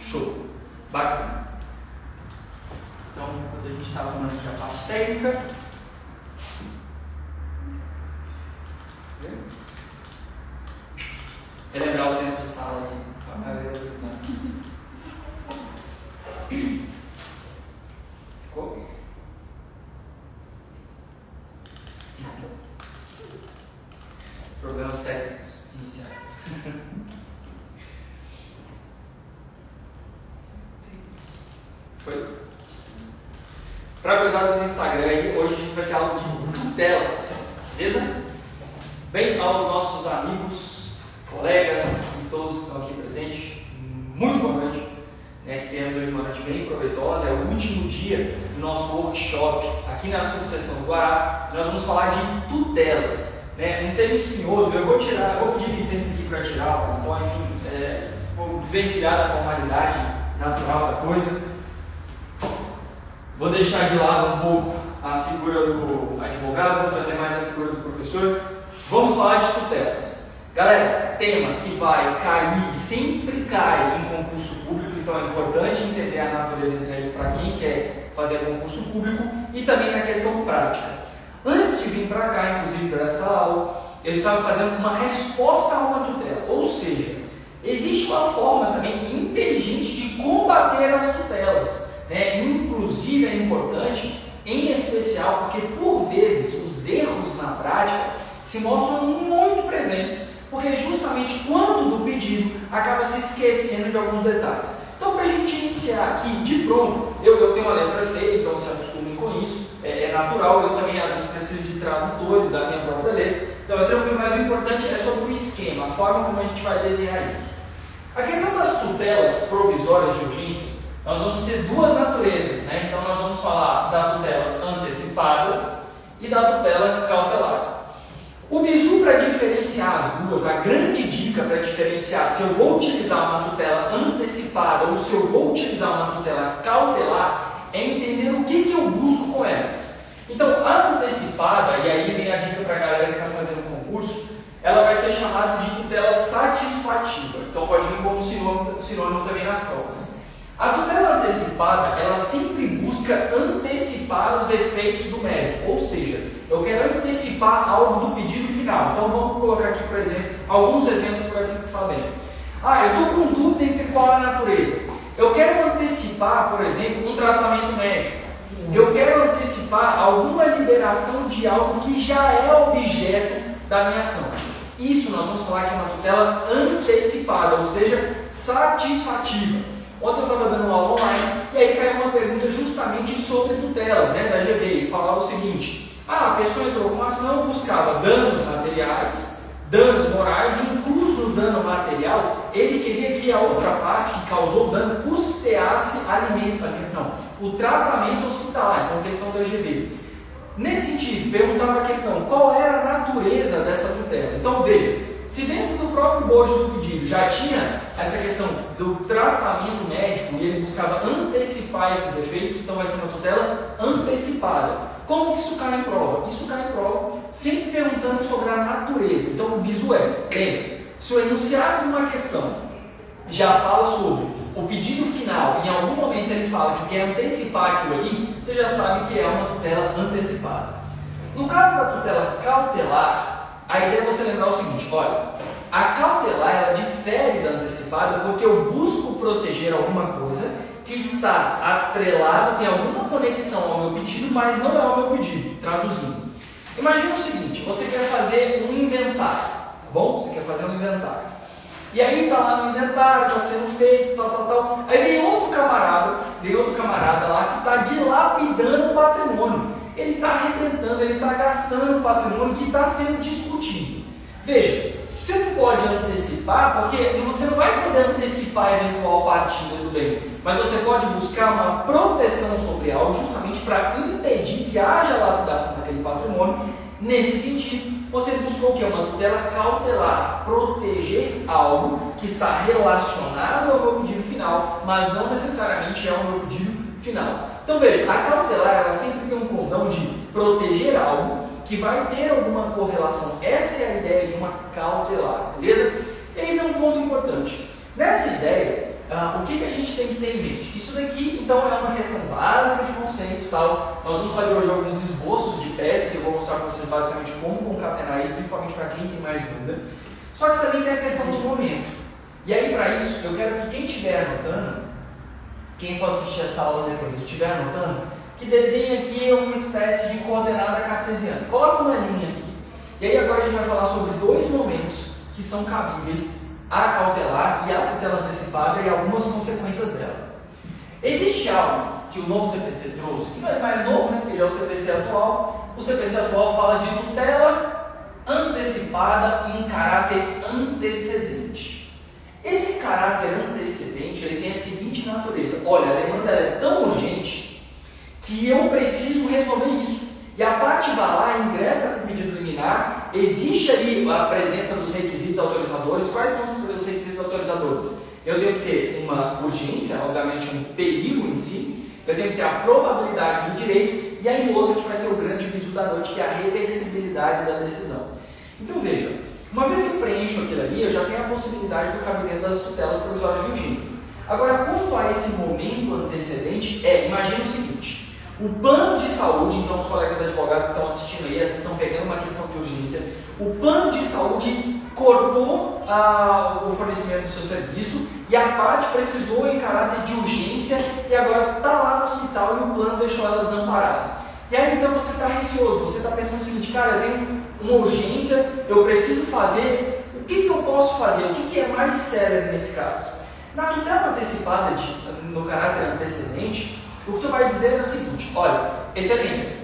Show. Bacana. Então, quando a gente estava falando aqui a parte técnica, é lembrar os tempos de sala aí, para a maioria da visão. Ficou? Problemas técnicos iniciais. Foi? Para a coisada do Instagram aí, hoje a gente vai ter aula de tutelas, beleza? Bem, aos nossos amigos, colegas e todos que estão aqui presentes, muito boa noite, né, que temos hoje uma noite bem proveitosa, é o último dia do nosso workshop aqui na subseção do Guará, e nós vamos falar de tutelas, né, um tema espinhoso. Eu vou pedir licença aqui para tirar, então, enfim, vou desvencilhar da formalidade natural da coisa. Vou deixar de lado um pouco a figura do advogado, vou trazer mais a figura do professor. Vamos falar de tutelas. Galera, tema que vai cair, sempre cai em concurso público, então é importante entender a natureza entre eles para quem quer fazer concurso público e também na questão prática. Antes de vir para cá, inclusive para essa aula, eu estava fazendo uma resposta a uma tutela, ou seja, existe uma forma também inteligente de combater as tutelas. Inclusive é importante, em especial, porque por vezes os erros na prática se mostram muito presentes, porque justamente quando do pedido acaba se esquecendo de alguns detalhes. Então, para a gente iniciar aqui de pronto, eu tenho uma letra feia, então se acostumem com isso, é natural. Eu também às vezes preciso de tradutores da minha própria letra, então é tranquilo, mas o importante é sobre o esquema, a forma como a gente vai desenhar isso. A questão das tutelas provisórias de urgência, nós vamos ter duas naturezas, né? Então nós vamos falar da tutela antecipada e da tutela cautelar. O bizu, para diferenciar as duas, a grande dica para diferenciar se eu vou utilizar uma tutela antecipada ou se eu vou utilizar uma tutela cautelar é entender o que eu busco com elas. Então a antecipada, e aí vem a dica para a galera que está fazendo concurso, ela vai ser chamada de tutela satisfativa. Então pode vir como sinônimo também nas provas. A tutela antecipada, ela sempre busca antecipar os efeitos do mérito, ou seja, eu quero antecipar algo do pedido final. Então vamos colocar aqui, por exemplo, alguns exemplos para fixar bem. Eu estou com dúvida entre qual é a natureza. Eu quero antecipar, por exemplo, um tratamento médico. Eu quero antecipar alguma liberação de algo que já é objeto da minha ação. Isso nós vamos falar que é uma tutela antecipada, ou seja, satisfativa. Ontem eu estava dando uma aula online e aí caiu uma pergunta justamente sobre tutelas, né, da GV, e falava o seguinte: a pessoa entrou com uma ação, buscava danos materiais, danos morais, e incluso no dano material, ele queria que a outra parte que causou o dano custeasse o tratamento hospitalar, então questão da GV. Nesse sentido, perguntava a questão, qual era a natureza dessa tutela? Então veja, se dentro do próprio bojo do pedido já tinha essa questão do tratamento médico e ele buscava antecipar esses efeitos, então vai ser uma tutela antecipada. Como que isso cai em prova? Isso cai em prova sempre perguntando sobre a natureza. Então o bizu lembra, se o enunciado de uma questão já fala sobre o pedido final e em algum momento ele fala que quer antecipar aquilo ali, você já sabe que é uma tutela antecipada. No caso da tutela cautelar, a ideia é você lembrar o seguinte: olha, a cautelar ela difere da antecipada porque eu busco proteger alguma coisa que está atrelado, tem alguma conexão ao meu pedido, mas não é o meu pedido. Traduzindo, imagina o seguinte: você quer fazer um inventário, tá bom? Você quer fazer um inventário. E aí está lá no inventário, está sendo feito, tal. Aí vem outro camarada lá que está dilapidando o patrimônio. Ele está arrebentando, ele está gastando o patrimônio que está sendo discutido. Veja, você não pode antecipar, porque você não vai poder antecipar a eventual partida do bem, mas você pode buscar uma proteção sobre algo justamente para impedir que haja lapidação daquele patrimônio. Nesse sentido, você buscou o que? Uma tutela cautelar, proteger algo que está relacionado ao meu pedido final, mas não necessariamente é o meu pedido final. Então veja, a cautelar ela sempre tem um condão de proteger algo que vai ter alguma correlação. Essa é a ideia de uma cautelar, beleza? E aí vem um ponto importante. Nessa ideia, o que a gente tem que ter em mente? Isso daqui, então, é uma questão básica de conceito e tal. Nós vamos fazer hoje alguns esboços de peça, que eu vou mostrar para vocês basicamente como concatenar isso, principalmente para quem tem mais dúvida. Só que também tem a questão do momento. E aí, para isso, eu quero que quem estiver anotando, quem for assistir essa aula depois e estiver anotando, que desenhe aqui uma espécie de coordenada cartesiana. Coloca uma linha aqui. E aí agora a gente vai falar sobre dois momentos que são cabíveis à cautelar e à tutela antecipada e algumas consequências dela. Existe algo que o novo CPC trouxe, que não é mais novo, né, porque já é o CPC atual. O CPC atual fala de tutela antecipada em caráter antecedente. Esse caráter antecedente ele tem a seguinte natureza: olha, a demanda é tão urgente que eu preciso resolver isso. E a parte vai lá, ingressa com o pedido liminar, existe ali a presença dos requisitos autorizadores. Quais são os requisitos autorizadores? Eu tenho que ter uma urgência, obviamente um perigo em si, eu tenho que ter a probabilidade do direito, e aí outro que vai ser o grande bizu da noite, que é a reversibilidade da decisão. Então veja, uma vez que eu preencho aquilo ali, eu já tenho a possibilidade do cabimento das tutelas provisórias de urgência. Agora, quanto a esse momento antecedente, imagine o seguinte: o plano de saúde, então os colegas advogados que estão assistindo aí, vocês estão pegando uma questão de urgência, o plano de saúde cortou o fornecimento do seu serviço e a parte precisou em caráter de urgência e agora está lá no hospital e o plano deixou ela desamparada. E aí então você está receoso, você está pensando o seguinte: cara, eu tenho uma urgência, eu preciso fazer, o que eu posso fazer? O que é mais sério nesse caso? Na tutela antecipada no caráter antecedente, o que tu vai dizer é o seguinte: olha, excelência,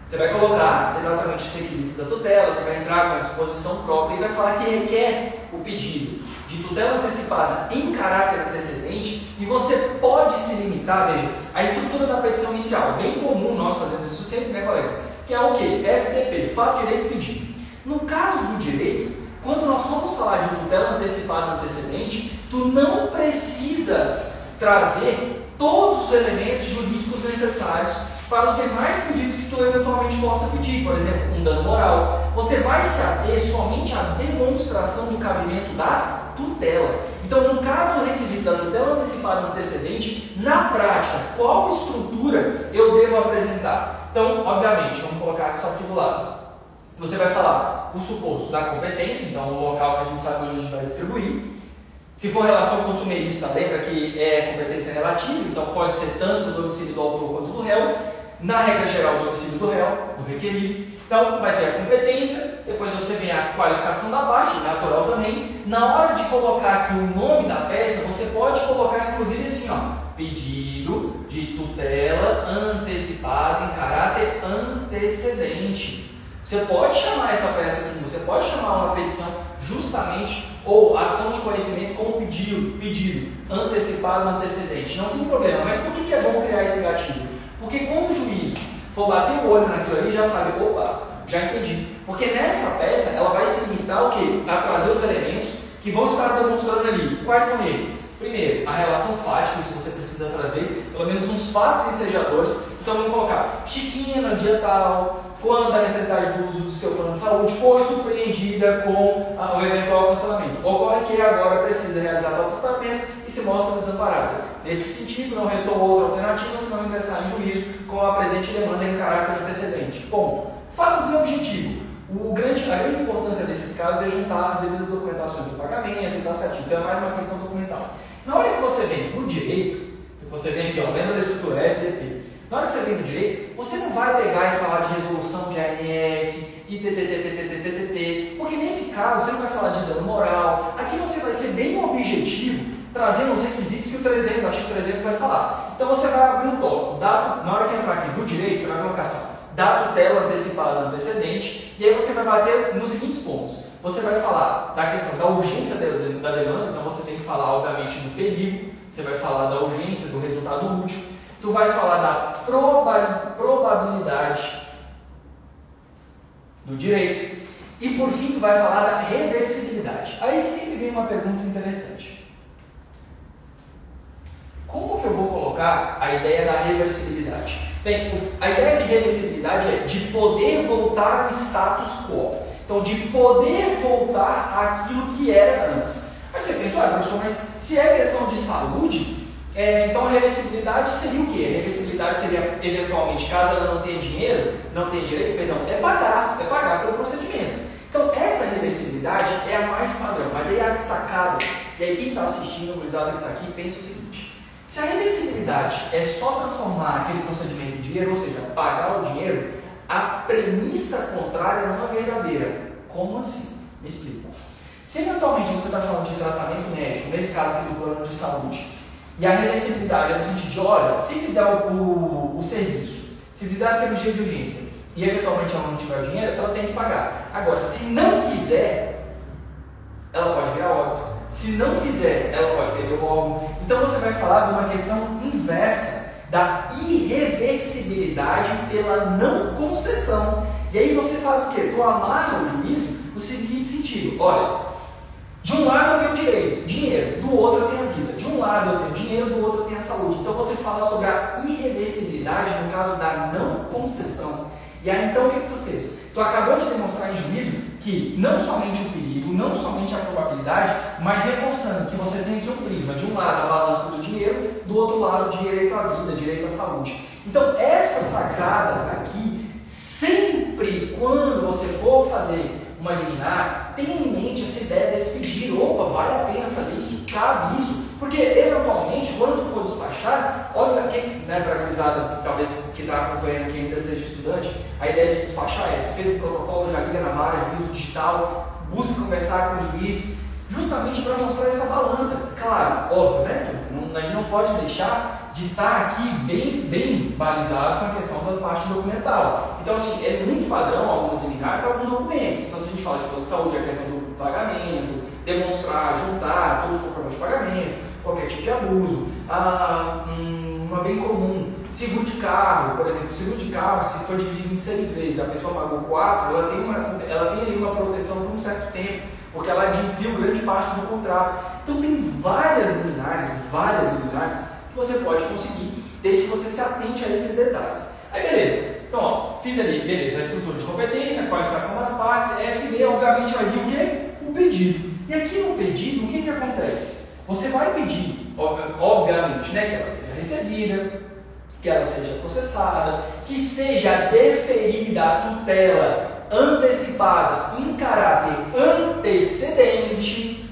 você vai colocar exatamente os requisitos da tutela, você vai entrar com a disposição própria e vai falar que requer o pedido de tutela antecipada em caráter antecedente, e você pode se limitar, veja, a estrutura da petição inicial, bem comum nós fazemos isso sempre, né, colegas? Que é o quê? FDP, fato, direito e pedido. No caso do direito, quando nós formos falar de tutela antecipada antecedente, tu não precisas trazer todos os elementos jurídicos necessários para os demais pedidos que tu eventualmente possa pedir. Por exemplo, um dano moral. Você vai se ater somente à demonstração do cabimento da tutela. Então, no caso do requisito da tutela antecipada antecedente, na prática, qual estrutura eu devo apresentar? Então, obviamente, vamos colocar isso aqui do lado. Você vai falar o suposto da competência, então o local que a gente sabe onde a gente vai distribuir. Se for relação consumerista, lembra que é competência relativa, então pode ser tanto do domicílio do autor quanto do réu. Na regra geral, o domicílio do réu, do requerido. Então, vai ter a competência, depois você vem a qualificação da parte, natural também. Na hora de colocar aqui o nome da peça, você pode colocar inclusive assim, ó, pedido de tutela antecipada em caráter antecedente. Você pode chamar essa peça assim, você pode chamar uma petição justamente, ou ação de conhecimento como pedido antecipado antecedente. Não tem problema, mas por que é bom criar esse gatilho? Porque quando o juiz for bater o olho naquilo ali, já sabe, opa, já entendi. Porque nessa peça, ela vai se limitar ao quê? A trazer os elementos que vão estar demonstrando ali. Quais são eles? Primeiro, a relação fática, isso você precisa trazer, pelo menos uns fatos ensejadores. Então vamos colocar Chiquinha no dia tal, quando a necessidade do uso do seu plano de saúde foi surpreendida com o eventual cancelamento. Ocorre que agora precisa realizar tal tratamento e se mostra desamparada. Nesse sentido, não restou outra alternativa senão ingressar em juízo com a presente demanda em caráter antecedente. Bom, fato bem objetivo. A grande importância desses casos é juntar as devidas documentações do pagamento e taxativo. Então é mais uma questão documental. Na hora que você vem no direito, você vem aqui, ó, lembra da estrutura FDP. Na hora que você vem no direito, você não vai pegar e falar de resolução de ANS, de TTT, porque nesse caso você não vai falar de dano moral. Aqui você vai ser bem objetivo, trazendo os requisitos que o artigo 300 vai falar. Então você vai abrir um tópico, na hora que entrar aqui do direito, você vai colocar assim, da tutela antecipada antecedente, e aí você vai bater nos seguintes pontos. Você vai falar da questão da urgência da demanda, então você tem que falar, obviamente, do perigo, você vai falar da urgência, do resultado útil, tu vais falar da probabilidade do direito, e por fim tu vai falar da reversibilidade. Aí sempre vem uma pergunta interessante. Como que eu vou colocar a ideia da reversibilidade? Bem, a ideia de reversibilidade é de poder voltar ao status quo. Então, de poder voltar àquilo que era antes. Aí você pensa, professor, mas se é questão de saúde, então a reversibilidade seria o quê? A reversibilidade seria, eventualmente, caso ela não tenha dinheiro, não tenha direito, perdão, é pagar pelo procedimento. Então, essa reversibilidade é a mais padrão, mas aí a sacada, e aí quem está assistindo, o gurizada que está aqui, pensa o seguinte: se a reversibilidade é só transformar aquele procedimento em dinheiro, ou seja, pagar o dinheiro, a premissa contrária não é verdadeira. Como assim? Me explica. Se eventualmente você está falando de tratamento médico, nesse caso aqui do plano de saúde, e a reversibilidade é no sentido de, olha, se fizer o serviço, se fizer a cirurgia de urgência, e eventualmente ela não tiver dinheiro, ela tem que pagar. Agora, se não fizer, ela pode virar óbito. Se não fizer, ela pode perder o órgão. Então você vai falar de uma questão inversa da irreversibilidade pela não concessão. E aí você faz o quê? Tu amarra o juízo no seguinte sentido: olha, de um lado eu tenho direito, dinheiro, do outro eu tenho a vida. De um lado eu tenho dinheiro, do outro eu tenho a saúde. Então você fala sobre a irreversibilidade no caso da não concessão. E aí então o que tu fez? Tu acabou de demonstrar em juízo que não somente o perigo, não somente a probabilidade, mas reforçando que você tem aqui um prisma, de um lado a balança do dinheiro, do outro lado o direito à vida, direito à saúde. Então essa sacada aqui, sempre quando você for fazer uma liminar, tenha em mente essa ideia desse pedir: opa, vale a pena fazer isso, cabe isso, porque eventualmente quando tu for despachar, óbvio que, né, para a gurizada talvez que está acompanhando, que ainda seja estudante, a ideia de despachar é: se fez o protocolo, já liga na vara, juízo digital, busca conversar com o juiz, justamente para mostrar essa balança. Claro, óbvio, né? A gente não pode deixar de estar aqui bem balizado com a questão da parte documental. Então, assim, é muito padrão algumas liminares, alguns documentos. Então, se a gente fala de plano de saúde, a questão do pagamento, demonstrar, juntar todos os comprovativos de pagamento, qualquer tipo de abuso, uma bem comum, seguro de carro, por exemplo, seguro de carro, se for dividido em 6 vezes, a pessoa pagou 4, ela tem ali uma proteção por um certo tempo, porque ela adimpliu grande parte do contrato. Então tem várias liminares que você pode conseguir, desde que você se atente a esses detalhes. Aí beleza, então ó, fiz ali, beleza, a estrutura de competência, a qualificação das partes, FB, obviamente vai vir o quê? O pedido. E aqui no pedido, o que acontece? Você vai pedir, obviamente, né, que ela seja recebida, que ela seja processada, que seja deferida a tutela antecipada em caráter antecedente,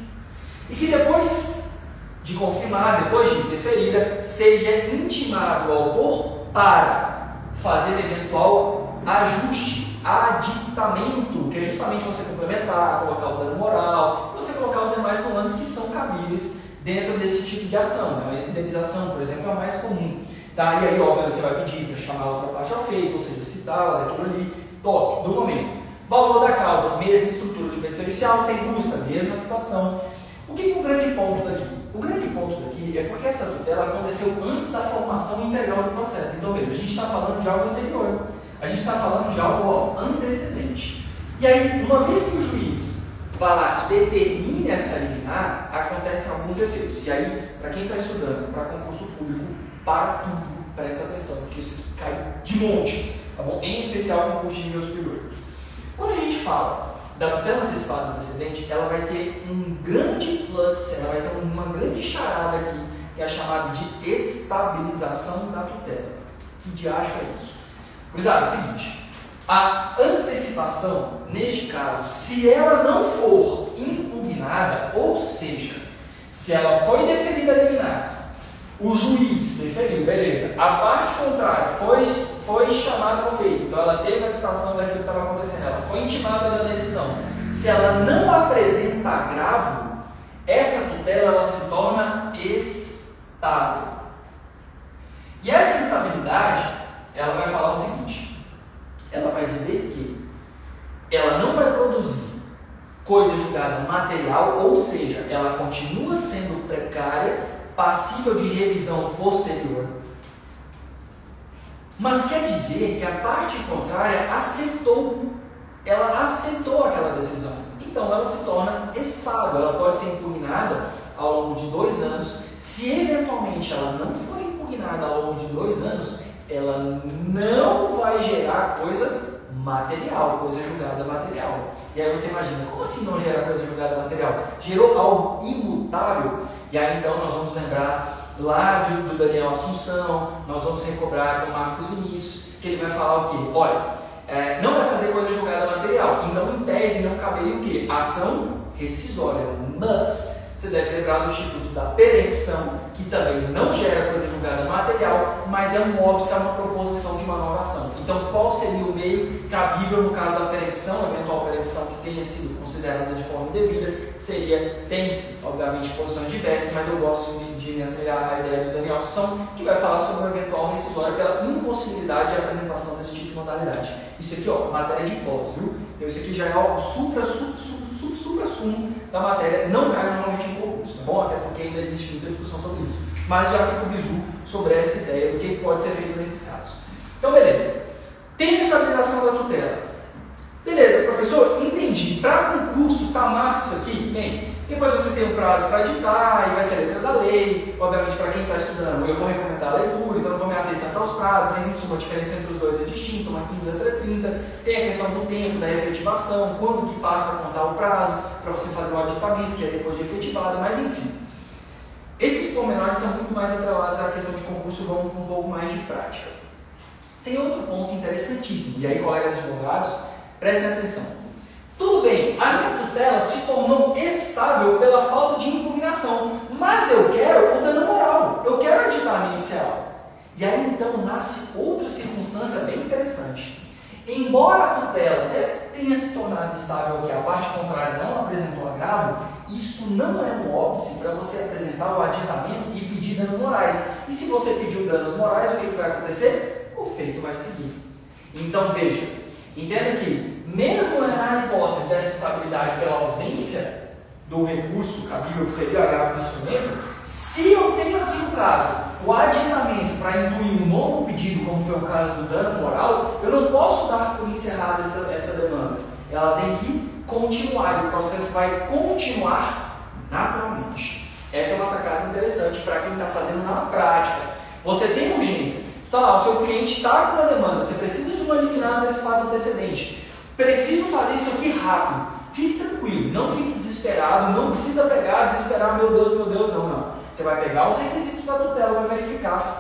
e que depois de confirmar, depois de deferida, seja intimado o autor para fazer eventual ajuste, aditamento, que é justamente você complementar, colocar o dano moral, você colocar os demais nuances que são cabíveis dentro desse tipo de ação. Né? A indenização, por exemplo, é a mais comum. Tá? E aí, obviamente, você vai pedir para chamar a outra parte ao feito, ou seja, citá-la daquilo ali, toque do momento. Valor da causa, mesma estrutura de direito servicial, tem custa, mesma situação. O que é o grande ponto daqui? O grande ponto daqui é porque essa tutela aconteceu antes da formação integral do processo. Então, veja, a gente está falando de algo anterior, a gente está falando de algo antecedente. E aí, uma vez que o juiz vai lá e determine essa liminar, acontecem alguns efeitos. E aí, para quem está estudando para concurso público, para tudo, presta atenção, porque isso aqui cai de monte, tá bom? Em especial concurso de nível superior. Quando a gente fala da tutela antecipada antecedente, ela vai ter um grande plus, ela vai ter uma grande charada aqui, que é a chamada de estabilização da tutela. Que diacho é isso? Gurizada, é o seguinte: a antecipação, neste caso, se ela não for impugnada, ou seja, se ela foi deferida a liminar, o juiz deferiu, beleza, a parte contrária foi chamada ao feito, então ela teve a citação daquilo que estava acontecendo, ela foi intimada da decisão. Se ela não apresenta agravo, essa tutela ela se torna estável. E essa estabilidade, ela vai falar o seguinte: ela vai dizer que ela não vai produzir coisa julgada material, ou seja, ela continua sendo precária, passível de revisão posterior. Mas quer dizer que a parte contrária ela aceitou aquela decisão. Então ela se torna estável, ela pode ser impugnada ao longo de 2 anos. Se eventualmente ela não for impugnada ao longo de 2 anos, ela não vai gerar coisa material, coisa julgada material. E aí você imagina, como assim não gera coisa julgada material? Gerou algo imutável. E aí então nós vamos lembrar lá do Daniel Assunção, nós vamos recobrar com Marcos Vinícius, que ele vai falar o quê? Olha, não vai fazer coisa julgada material. Então, em tese, não caberia o quê? Ação rescisória. Mas você deve lembrar do Instituto da Perempção, que também não gera coisa julgada material, mas é um óbice, é uma proposição de uma nova ação. Então, qual seria o meio cabível no caso da perempção, eventual perempção que tenha sido considerada de forma indevida? Tem-se, obviamente, posições diversas, mas eu gosto de me assemelhar à ideia do Daniel Assunção, que vai falar sobre uma eventual rescisória pela impossibilidade de apresentação desse tipo de modalidade. Isso aqui, ó, matéria de hipótese, viu? Então, isso aqui já é o supra-sumo da matéria, não cai normalmente em concurso, tá bom? Até porque ainda existe muita discussão sobre isso. Mas já fica o bizu sobre essa ideia do que pode ser feito nesses casos. Então, beleza. Tem a estabilização da tutela. Beleza, professor, entendi. Para concurso, tá massa isso aqui? Bem, depois você tem um prazo para editar, e vai ser a letra da lei. Obviamente, para quem está estudando, eu vou recomendar a leitura, então não vou me ater tanto aos prazos, mas em suma, a diferença entre os dois é distinta, uma 15 outra 30. Tem a questão do tempo, da efetivação, quando que passa a contar o prazo para você fazer o aditamento, que é depois de efetivado, mas enfim. Esses pormenores são muito mais atrelados à questão de concurso, vão com um pouco mais de prática. Tem outro ponto interessantíssimo, e aí, colegas advogados, prestem atenção. Tudo bem, a minha tutela se tornou estável pela falta de impugnação, mas eu quero o dano moral, eu quero a ditame inicial. E aí então nasce outra circunstância bem interessante. Embora a tutela tenha se tornado estável, que a parte contrária não apresentou agravo, isto não é um óbice para você apresentar o aditamento e pedir danos morais. E se você pediu danos morais, o que vai acontecer? O feito vai seguir. Então veja, entenda que, mesmo na hipótese dessa estabilidade pela ausência do recurso cabível, que seria o agravo do instrumento, se eu tenho aqui no caso o aditamento para intuir um novo pedido, como foi o caso do dano moral, eu não posso dar por encerrada essa demanda. Ela tem que continuar, e o processo vai continuar naturalmente. Essa é uma sacada interessante para quem está fazendo na prática. Você tem urgência. Então lá, o seu cliente está com uma demanda, você precisa de uma liminar antecipada antecedente. Preciso fazer isso aqui rápido. Fique tranquilo, não fique desesperado, não precisa pegar, desesperar, meu Deus, não. Você vai pegar os requisitos da tutela, vai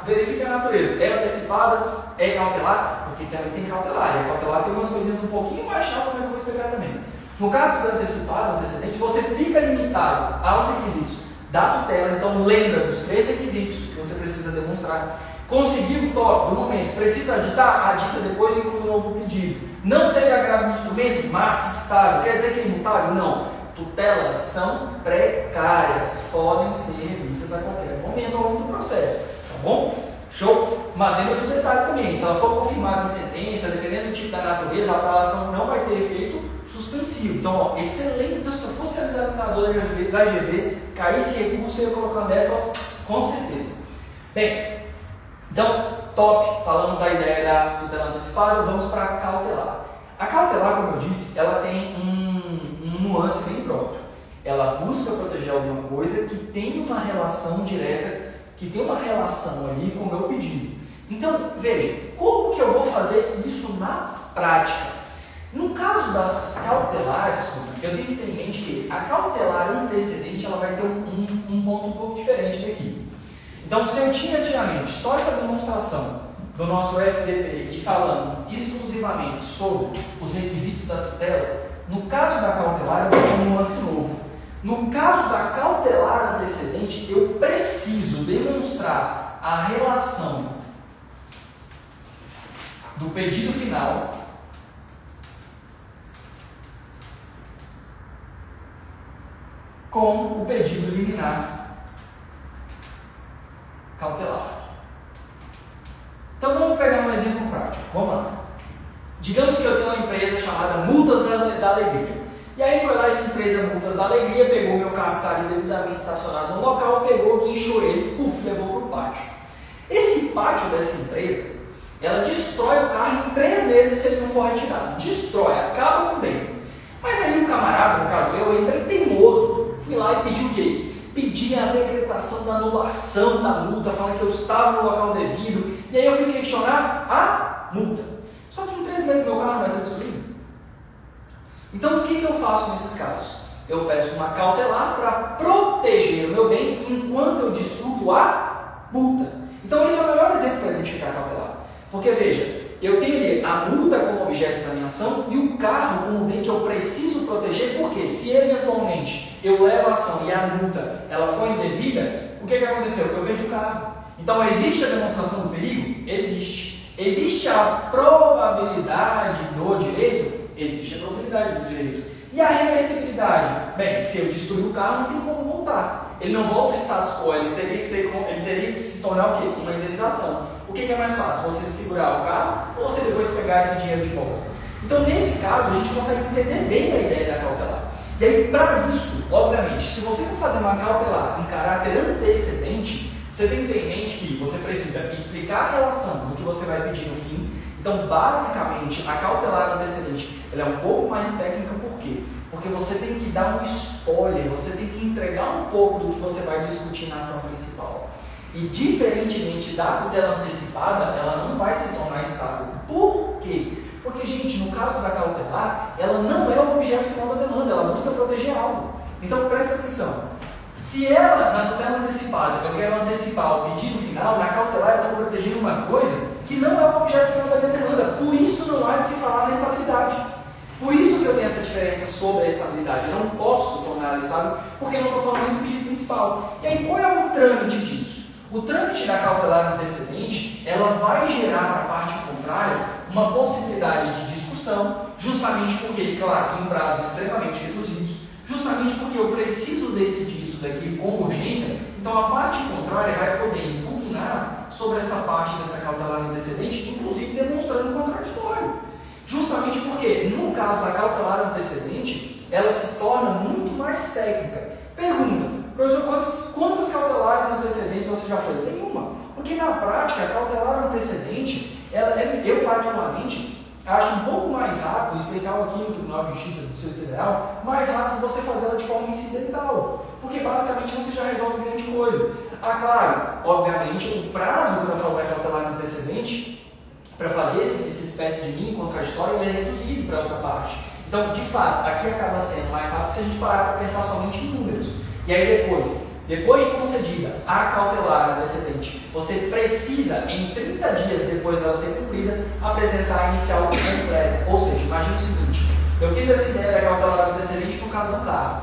verifica a natureza. É antecipada, é cautelar, porque também tem cautelar. E a cautelar tem umas coisinhas um pouquinho mais chatas, mas eu vou explicar também. No caso do antecipado, antecedente, você fica limitado aos requisitos da tutela, então lembra dos 3 requisitos que você precisa demonstrar. Conseguiu o toque do momento, precisa aditar? Adita depois e inclui um novo pedido. Não teve agravo do instrumento? Massa estável. Quer dizer que é imutável? Não. Tutelas são precárias, podem ser revistas a qualquer momento ao longo do processo. Tá bom? Show? Mas lembra do detalhe também, se ela for confirmada em sentença, dependendo do tipo da natureza, a apelação não vai ter efeito suspensivo. Então, ó, excelente. Então, se eu fosse examinador da GV, caísse recurso, eu ia colocando essa, ó, com certeza. Bem, então, top, falamos da ideia da tutela antecipada, vamos para a cautelar. A cautelar, como eu disse, ela tem um nuance bem próprio. Ela busca proteger alguma coisa que tem uma relação direta, que tem uma relação ali com o meu pedido. Então, veja, como que eu vou fazer isso na prática? No caso das cautelares, eu tenho que ter em mente que a cautelar antecedente ela vai ter um ponto um pouco diferente daqui. Então, se eu tinha antigamente só essa demonstração do nosso FDP e falando exclusivamente sobre os requisitos da tutela, no caso da cautelar eu tenho um nuance novo. No caso da cautelar antecedente, eu preciso demonstrar a relação do pedido final com o pedido liminar cautelar. Então vamos pegar um exemplo prático. Vamos lá. Digamos que eu tenho uma empresa chamada Multas da Alegria. E aí foi lá essa empresa Multas da Alegria, pegou meu carro que está ali devidamente estacionado no local, pegou, guinchou ele, levou para o pátio. Esse pátio dessa empresa, ela destrói o carro em 3 meses se ele não for retirado. Destrói, acaba com o bem. Mas aí o camarada, no caso eu, entrei teimoso, fui lá e pedi o quê? Pedi a decretação da anulação da multa, falando que eu estava no local devido, e aí eu fui questionar a multa. Só que em 3 meses meu carro vai ser destruído. Então, o que eu faço nesses casos? Eu peço uma cautelar para proteger o meu bem enquanto eu discuto a multa. Então, esse é o melhor exemplo para identificar a cautelar. Porque, veja, eu tenho ali a multa como objeto da minha ação e o carro como bem que eu preciso proteger, porque se eventualmente eu levo a ação e a multa ela foi indevida, o que aconteceu? Eu perdi o carro. Então, existe a demonstração do perigo? Existe. Existe a probabilidade do direito? Existe a probabilidade do direito. E a reversibilidade? Bem, se eu destruir o carro, não tem como voltar. Ele não volta ao status quo, ele teria que se tornar o quê? Uma indenização. O que é mais fácil? Você segurar o carro ou você depois pegar esse dinheiro de volta? Então, nesse caso, a gente consegue entender bem a ideia da cautelar. E aí, para isso, obviamente, se você for fazer uma cautelar em caráter antecedente, você tem que ter em mente que você precisa explicar a relação do que você vai pedir no fim. Então, basicamente, a cautelar antecedente ela é um pouco mais técnica, por quê? Porque você tem que dar um spoiler, você tem que entregar um pouco do que você vai discutir na ação principal. E, diferentemente da tutela antecipada, ela não vai se tornar estável. Por quê? Porque, gente, no caso da cautelar, ela não é o objeto final da demanda, ela busca proteger algo. Então, presta atenção. Se ela, na tutela antecipada, eu quero antecipar o pedido final, na cautelar eu estou protegendo uma coisa que não é o objeto final da minha demanda. Por isso não há de se falar na estabilidade. Por isso que eu tenho essa diferença sobre a estabilidade. Eu não posso torná-la estável porque eu não estou falando do pedido principal. E aí, qual é o trâmite disso? O trâmite da cautelar antecedente, ela vai gerar para a parte contrária uma possibilidade de discussão, justamente porque, claro, em prazos extremamente reduzidos, justamente porque eu preciso decidir isso daqui com urgência, então a parte contrária vai poder impugnar sobre essa parte dessa cautelar antecedente, inclusive demonstrando um contraditório. Justamente porque, no caso da cautelar antecedente, ela se torna muito mais técnica. Pergunta, professor, quantas cautelares antecedentes você já fez? Nenhuma. Porque na prática, a cautelar antecedente, eu particularmente acho um pouco mais rápido, em especial aqui no Tribunal de Justiça do Distrito Federal, mais rápido você fazer ela de forma incidental. Porque basicamente você já resolve grande coisa. Ah, claro, obviamente, o prazo para falar da cautelar antecedente, para fazer essa espécie de mini contraditório, ele é reduzido para outra parte. Então, de fato, aqui acaba sendo mais rápido se a gente parar para pensar somente em números. E aí depois de concedida a cautelar antecedente, você precisa, em 30 dias depois dela ser cumprida, apresentar a inicial completa. Ou seja, imagine o seguinte, eu fiz essa ideia da cautelar antecedente por causa do carro.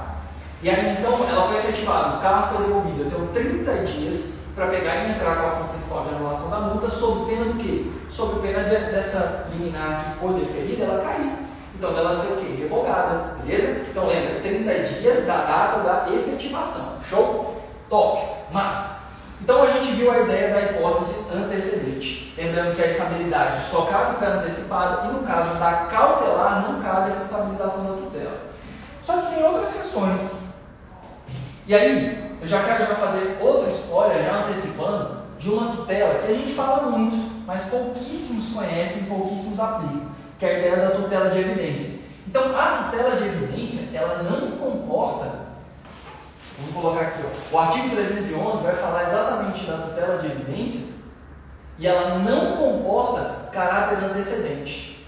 E aí, então, ela foi efetivada, o carro foi devolvido. Eu tenho 30 dias para pegar e entrar com a ação principal de anulação da multa, sob pena do quê? Sob pena dessa liminar que foi deferida, ela cair. Então, dela ser o quê? Revogada, beleza? Então, lembra, 30 dias da data da efetivação. Show? Top! Massa! Então, a gente viu a ideia da hipótese antecedente. Lembrando que a estabilidade só cabe para antecipada e, no caso da cautelar, não cabe essa estabilização da tutela. Só que tem outras questões. E aí, eu já quero fazer outro spoiler, já antecipando, de uma tutela que a gente fala muito, mas pouquíssimos conhecem, pouquíssimos aplicam, que é a ideia da tutela de evidência. Então, a tutela de evidência, ela não comporta, vamos colocar aqui, ó, o artigo 311 vai falar exatamente da tutela de evidência e ela não comporta caráter antecedente.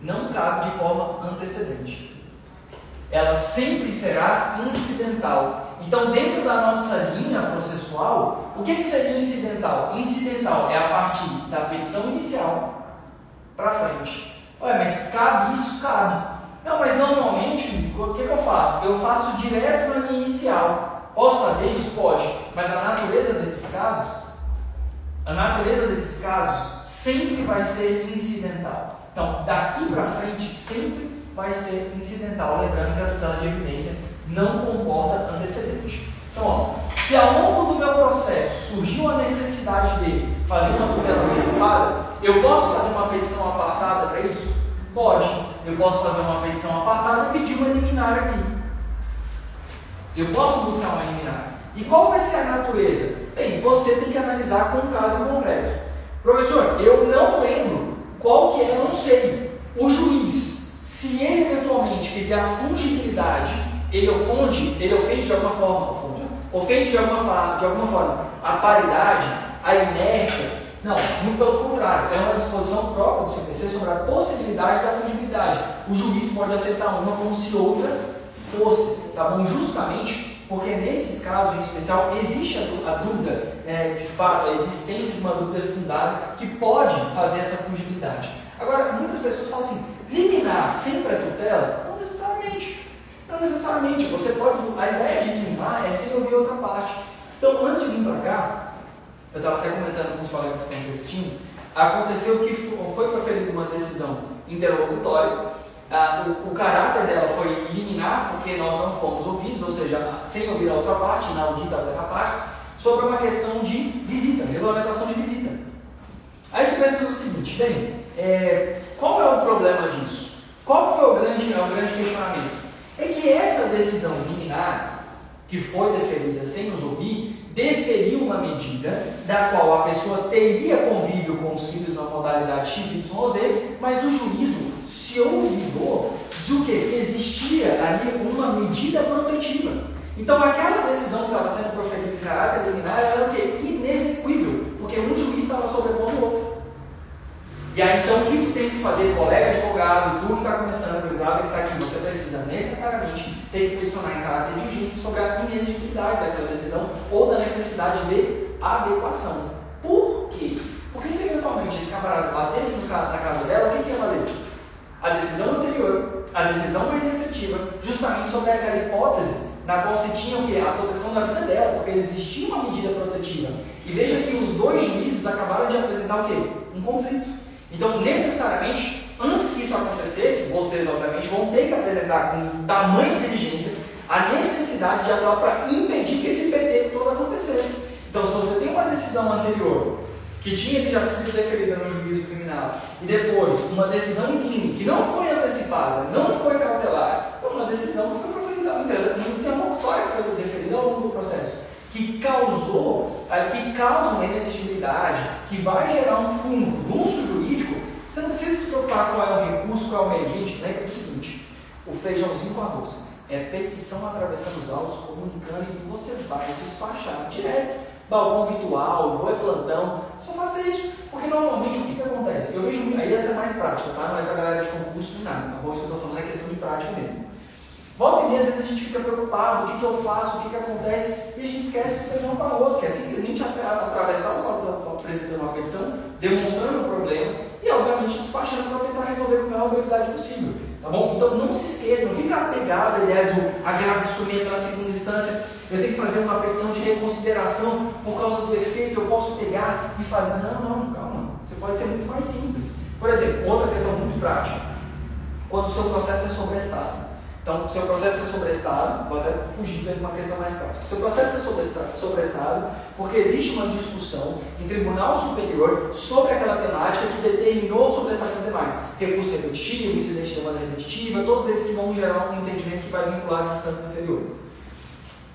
Não cabe de forma antecedente. Ela sempre será incidental. Então, dentro da nossa linha processual, o que seria incidental? Incidental é a partir da petição inicial para frente. Ué, mas cabe isso? Cabe. Não, mas normalmente, o que eu faço? Eu faço direto na minha inicial. Posso fazer isso? Pode. Mas a natureza desses casos sempre vai ser incidental. Então, daqui para frente, sempre vai ser incidental, lembrando que a tutela de evidência não comporta antecedente. Então, ó, se ao longo do meu processo surgiu a necessidade de fazer uma tutela antecipada, eu posso fazer uma petição apartada para isso? Pode. Eu posso fazer uma petição apartada e pedir uma liminar aqui. Eu posso buscar uma liminar. E qual vai ser a natureza? Bem, você tem que analisar com um caso concreto. Professor, eu não lembro qual que é, eu não sei. O juiz, se ele eventualmente fizer a fungibilidade, ele ofende de alguma forma, ofende de alguma forma a paridade, a inércia, Não, muito pelo contrário, é uma disposição própria do CPC sobre a possibilidade da fungibilidade. O juiz pode aceitar uma como se outra fosse, tá bom? Justamente porque nesses casos em especial existe a dúvida, de fato, a existência de uma dúvida fundada que pode fazer essa fungibilidade. Agora, muitas pessoas falam assim, liminar sem pré-tutela? Não necessariamente. Não necessariamente. Você pode, a ideia de liminar é sem ouvir outra parte. Então, antes de vir para cá, eu estava até comentando com os colegas que estão assistindo, aconteceu que foi proferida uma decisão interlocutória. O caráter dela foi liminar, porque nós não fomos ouvidos, ou seja, sem ouvir a outra parte, inaudita a outra parte, sobre uma questão de visita, regulamentação de visita. Aí tu pensa o seguinte, bem, qual é o problema disso? Qual foi o grande questionamento? É que essa decisão liminar, que foi deferida sem nos ouvir, deferiu uma medida da qual a pessoa teria convívio com os filhos na modalidade XYZ, mas o juízo se ouvidou de o quê? Que existia ali uma medida protetiva. Então aquela decisão que estava sendo proferida em caráter liminar era o quê? Inexequível, porque um juiz estava sobrepondo o outro. E aí então o que tu tens que fazer, colega advogado, tu que está começando, gurizada que está aqui, você precisa necessariamente ter que peticionar em caráter de urgência sobre a inexigibilidade daquela decisão ou da necessidade de adequação. Por quê? Porque se eventualmente esse camarada batesse na casa dela, o que ia valer? A decisão anterior, a decisão mais restritiva, justamente sobre aquela hipótese na qual se tinha o quê? A proteção da vida dela, porque existia uma medida protetiva. E veja que os dois juízes acabaram de apresentar o quê? Um conflito. Então, necessariamente, antes que isso acontecesse, vocês, obviamente, vão ter que apresentar com tamanha inteligência a necessidade de atuar para impedir que esse PT todo acontecesse. Então, se você tem uma decisão anterior que tinha já sido deferida no juízo criminal e depois uma decisão em crime que não foi antecipada, não foi cautelar, foi uma decisão que foi proferida no interlocutório que foi deferida ao longo do processo, que causa uma inexigibilidade, que vai gerar um furdunço jurídico, você não precisa se preocupar qual é o recurso, qual é o mediante, né? Que é o seguinte, o feijãozinho com arroz, é petição atravessando os autos, comunicando e você vai despachar direto. Balcão virtual, boi plantão, só faça isso, porque normalmente o que acontece? Eu vejo, aí essa é mais prática, tá? Não é pra galera de concurso nem nada, tá bom? Isso que eu estou falando é questão de prática mesmo. Volta e meia, às vezes a gente fica preocupado, o que eu faço, o que acontece, e a gente esquece do feijão com arroz, que é simplesmente atravessar os autos apresentando uma petição, demonstrando o problema e, obviamente, despachando para tentar resolver com a maior brevidade possível, tá bom? Então não se esqueça, não fica apegado à ideia do agravo de instrumento na segunda instância, eu tenho que fazer uma petição de reconsideração por causa do efeito, eu posso pegar e fazer. Não, calma, você pode ser muito mais simples. Por exemplo, outra questão muito prática, quando o seu processo é sobrestado. Então, seu processo é sobrestado, vou até fugir de uma questão mais prática. Seu processo é sobrestado porque existe uma discussão em tribunal superior sobre aquela temática que determinou o sobrestado dos demais. Recurso repetitivo, incidente de demanda repetitiva, todos esses que vão gerar um entendimento que vai vincular as instâncias anteriores.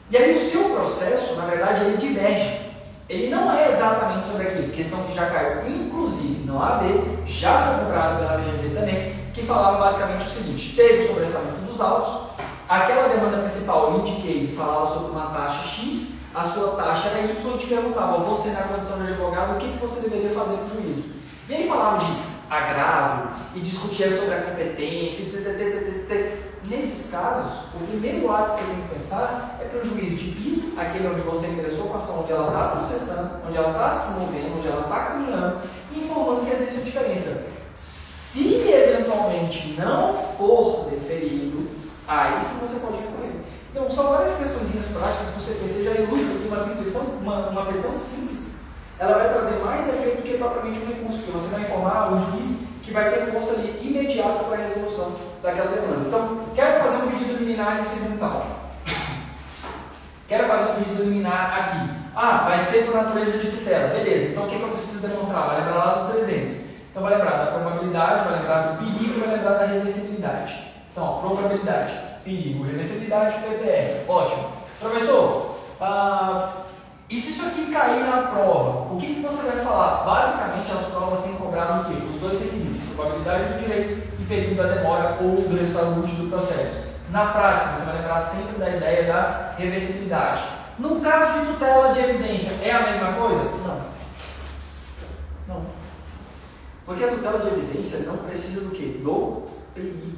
E aí o seu processo, na verdade, ele diverge. Ele não é exatamente sobre aquilo, questão que já caiu, inclusive, no AB, já foi cobrado pela BGV também, que falava basicamente o seguinte, teve o sobrestamento dos autos, aquela demanda principal, lead case, falava sobre uma taxa X, a sua taxa era Y, e te perguntava, você na condição de advogado, o que você deveria fazer no juízo? E aí falava de agravo, e discutia sobre a competência, Nesses casos, o primeiro ato que você tem que pensar é para o juiz de piso, aquele onde você ingressou com a ação, onde ela está processando, onde ela está se movendo, onde ela está caminhando, informando que existe a diferença. Se eventualmente não for deferido, aí sim você pode recorrer. Então, são várias questõezinhas práticas que o CPC já ilustra que uma petição simples, ela vai trazer mais efeito que propriamente um recurso, porque você vai informar o juiz que vai ter força ali imediata para a resolução daquela demanda. Então, quero fazer um pedido liminar incidental. Quero fazer um pedido liminar aqui. Ah, vai ser por natureza de tutela. Beleza, então o que eu preciso demonstrar? Vai lembrar lá do 300. Então vai lembrar da probabilidade, vai lembrar do perigo, vai lembrar da reversibilidade. Então, ó, probabilidade, perigo, reversibilidade, PPR. Ótimo. Professor, e se isso aqui cair na prova, o que você vai falar? Basicamente, as provas têm cobrado o quê? Os dois requisitos, probabilidade do direito e período da demora ou do resultado útil do processo. Na prática, você vai lembrar sempre da ideia da reversibilidade. No caso de tutela de evidência, é a mesma coisa? Não. Porque a tutela de evidência não precisa do quê? Do perigo.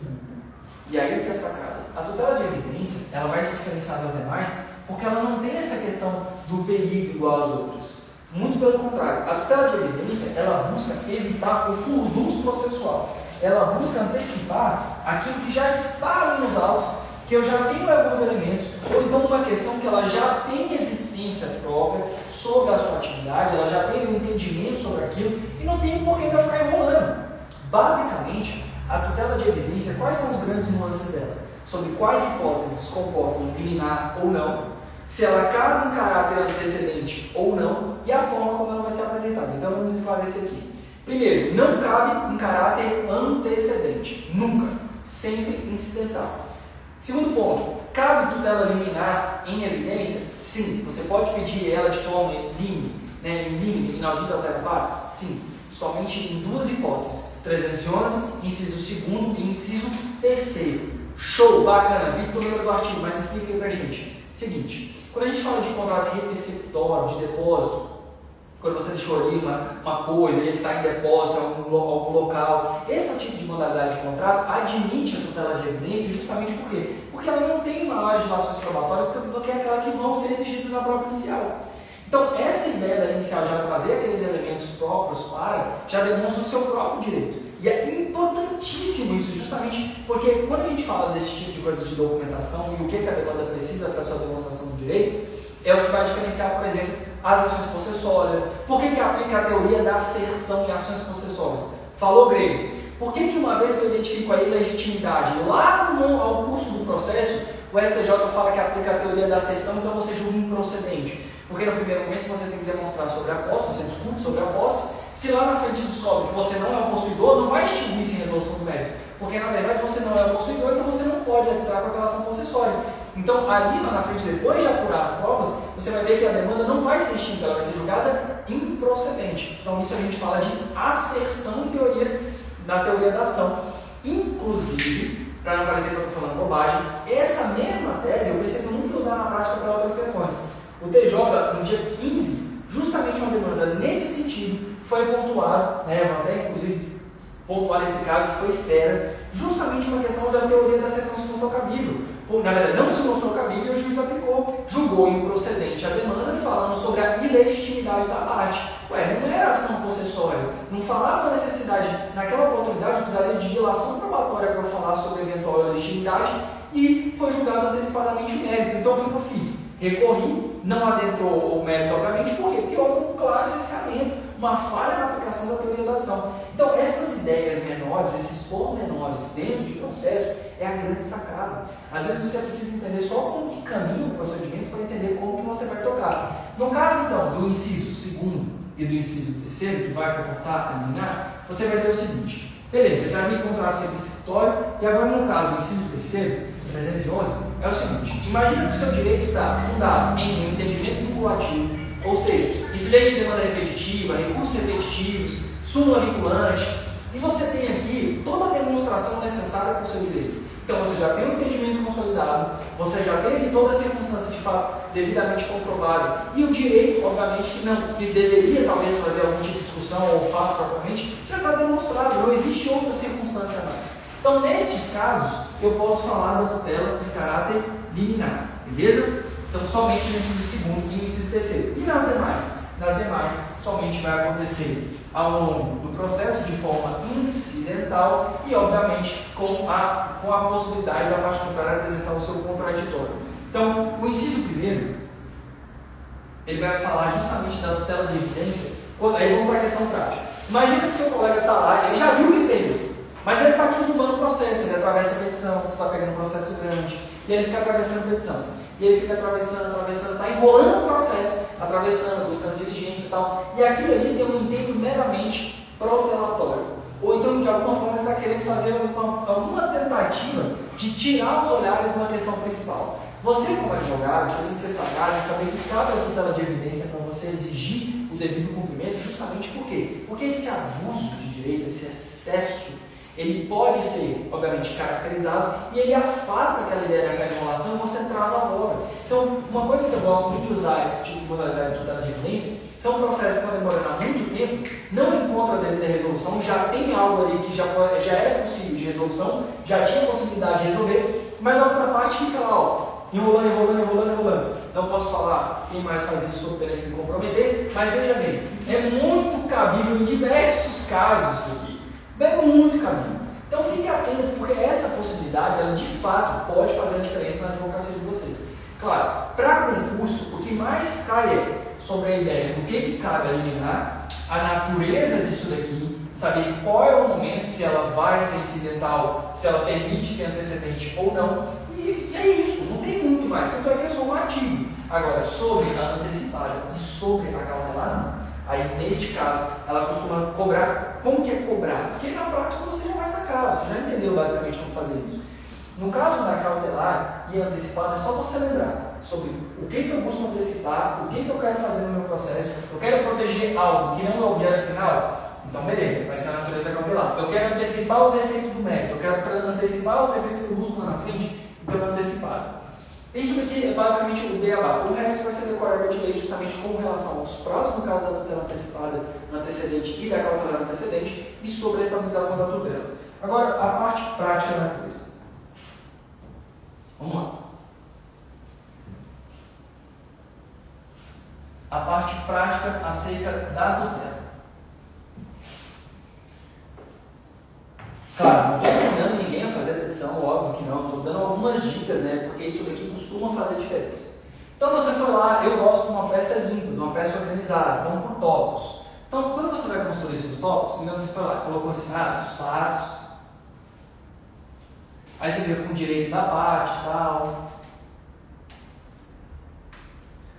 E aí que é sacada. A tutela de evidência, ela vai se diferenciar das demais porque ela não tem essa questão do perigo igual às outras. Muito pelo contrário. A tutela de evidência, ela busca evitar o furdunço processual. Ela busca antecipar aquilo que já está ali nos autos, que eu já tenho alguns elementos, ou então uma questão que ela já tem existência própria sobre a sua atividade, ela já tem um entendimento sobre aquilo e não tem por que ficar enrolando. Basicamente, a tutela de evidência, quais são os grandes nuances dela? Sobre quais hipóteses comportam liminar ou não, se ela cabe em caráter antecedente ou não, e a forma como ela vai ser apresentada. Então vamos esclarecer aqui. Primeiro, não cabe em caráter antecedente, nunca, sempre incidental. Segundo ponto, cabe tutela liminar em evidência? Sim. Você pode pedir ela de forma limine, inaudita altera partes? Sim. Somente em duas hipóteses, 311, inciso 2º e inciso 3º. Show, bacana, Victor do artigo, mas explica aí pra gente. Seguinte, quando a gente fala de contrato reperceptório, de depósito, quando você deixou ali uma coisa e ele está em depósito em algum local, esse tipo de modalidade de contrato admite a tutela de evidência justamente por quê? Porque ela não tem maiores legislações probatórias do que aquela que vão ser exigidas na própria inicial. Então, essa ideia da inicial já trazer aqueles elementos próprios já demonstra o seu próprio direito. E é importantíssimo isso, justamente porque quando a gente fala desse tipo de coisa de documentação e o que a demanda precisa para a sua demonstração do direito, é o que vai diferenciar, por exemplo, as ações possessórias. Por que aplica a teoria da asserção em ações possessórias? Falou grego. Por que uma vez que eu identifico a ilegitimidade lá ao curso do processo, o STJ fala que aplica a teoria da asserção, então você julga improcedente? Porque no primeiro momento você tem que demonstrar sobre a posse, você discute sobre a posse. Se lá na frente descobre que você não é o possuidor, não vai extinguir sem resolução do mérito. Porque na verdade você não é o possuidor, então você não pode entrar com aquela ação possessória. Então ali lá na frente, depois de apurar as provas, você vai ver que a demanda não vai ser extinta, ela vai ser julgada improcedente. Então isso a gente fala de asserção em teorias, na teoria da ação. Inclusive, para não parecer que eu estou falando bobagem, essa mesma tese eu percebo nunca usar na prática para outras questões. O TJ, no dia 15, justamente uma demanda nesse sentido foi pontuado, eu vou até inclusive pontuar esse caso que foi fera, justamente uma questão da teoria da asserção se mostrou cabível. Na verdade, não se mostrou cabível e o juiz aplicou, julgou improcedente a demanda, falando sobre a ilegitimidade da parte. Não era ação possessória, não falava da necessidade, naquela oportunidade, precisaria de dilação probatória para falar sobre eventual ilegitimidade e foi julgado antecipadamente o mérito. Então, o que eu fiz? Recorri, não adentrou o mérito, obviamente, por quê? Porque houve um claro cerceamento, uma falha na aplicação da teoria da ação. Então, essas ideias menores, esses pormenores dentro de processo, é a grande sacada. Às vezes você precisa entender só como que caminha o procedimento para entender como que você vai tocar. No caso, então, do inciso 2º e do inciso 3º, que vai comportar a liminar, você vai ter o seguinte. Beleza, já vi contrato reperceptório e agora no caso do inciso 3º, 311, é o seguinte. Imagina que o seu direito está fundado em um entendimento vinculativo, ou seja, incidente de demanda repetitiva, recursos repetitivos, súmula vinculante, e você tem aqui toda a demonstração necessária para o seu direito. Então você já tem um entendimento consolidado, você já tem toda a circunstância de fato devidamente comprovada, e o direito, obviamente, que deveria talvez trazer algum tipo de discussão ou fato propriamente, já está demonstrado, não existe outra circunstância a mais. Então, nestes casos, eu posso falar da tutela de caráter liminar, beleza? Então, somente no inciso 2º e no inciso 3º. E nas demais? Nas demais, somente vai acontecer ao longo do processo de forma incidental e, obviamente, com a possibilidade da parte contrária apresentar o seu contraditório. Então, o inciso 1º, ele vai falar justamente da tutela de evidência. Aí vamos para a questão prática. Imagina que o seu colega está lá, ele já viu o que tem. Mas ele está aqui zumbando o processo, ele atravessa a petição, você está pegando um processo grande, e ele fica atravessando a petição. E ele fica atravessando, está enrolando o processo, atravessando, buscando diligência e tal. E aquilo ali tem um intento meramente protelatório. Ou então, de alguma forma, ele está querendo fazer alguma tentativa de tirar os olhares de uma questão principal. Você, como advogado, você tem que ser sagaz e saber que cabe a tutela de evidência para você exigir o devido cumprimento, justamente por quê? Porque esse abuso de direito, esse excesso, ele pode ser, obviamente, caracterizado e ele afasta aquela ideia daquela enrolação e você traz a bola. Então, uma coisa que eu gosto muito de usar esse tipo de modalidade de tutela de evidência são processos que podem demorar muito tempo tempo, não encontra a devida resolução, já tem algo ali que já era possível de resolução, já tinha possibilidade de resolver, mas a outra parte fica lá, ó, enrolando. Não posso falar quem mais faz isso sob pena de me comprometer, mas veja bem, é muito cabível em diversos casos isso aqui. É muito cabível. Então fique atento, porque essa possibilidade, ela de fato pode fazer a diferença na advocacia de vocês. Claro, para concurso, o que mais cai é sobre a ideia do que cabe eliminar, a natureza disso daqui, saber qual é o momento, se ela vai ser incidental, se ela permite ser antecedente ou não, e é isso, não tem muito mais, tanto é que é só um artigo. Agora, sobre a antecipada e sobre a cautelar, não. Aí, neste caso, ela costuma cobrar. Como que é cobrar? Porque na prática você já vai sacar, você já entendeu basicamente como fazer isso. No caso da cautelar e antecipada, é só você lembrar sobre o que eu busco antecipar, o que eu quero fazer no meu processo. Eu quero proteger algo que não é o objeto final. Então, beleza, vai ser a natureza cautelar. Eu quero antecipar os efeitos do mérito, eu quero antecipar os efeitos que eu busco lá na frente, então antecipado. Isso aqui é basicamente o beabá. O resto vai ser decorado de lei justamente com relação aos prazos, no caso da tutela antecipada antecedente e da cautelar antecedente, e sobre a estabilização da tutela. Agora, a parte prática da coisa. Vamos lá. A parte prática acerca da tutela. Claro, não estou ensinando ninguém a fazer petição, óbvio que não, estou dando algumas dicas, né, porque isso daqui costuma fazer diferença. Então você foi lá, eu gosto de uma peça limpa, de uma peça organizada, vamos por tópicos. Então, quando você vai construir esses tópicos, então você foi lá, colocou assim, os fatos, aí você veio com o direito da parte e tal.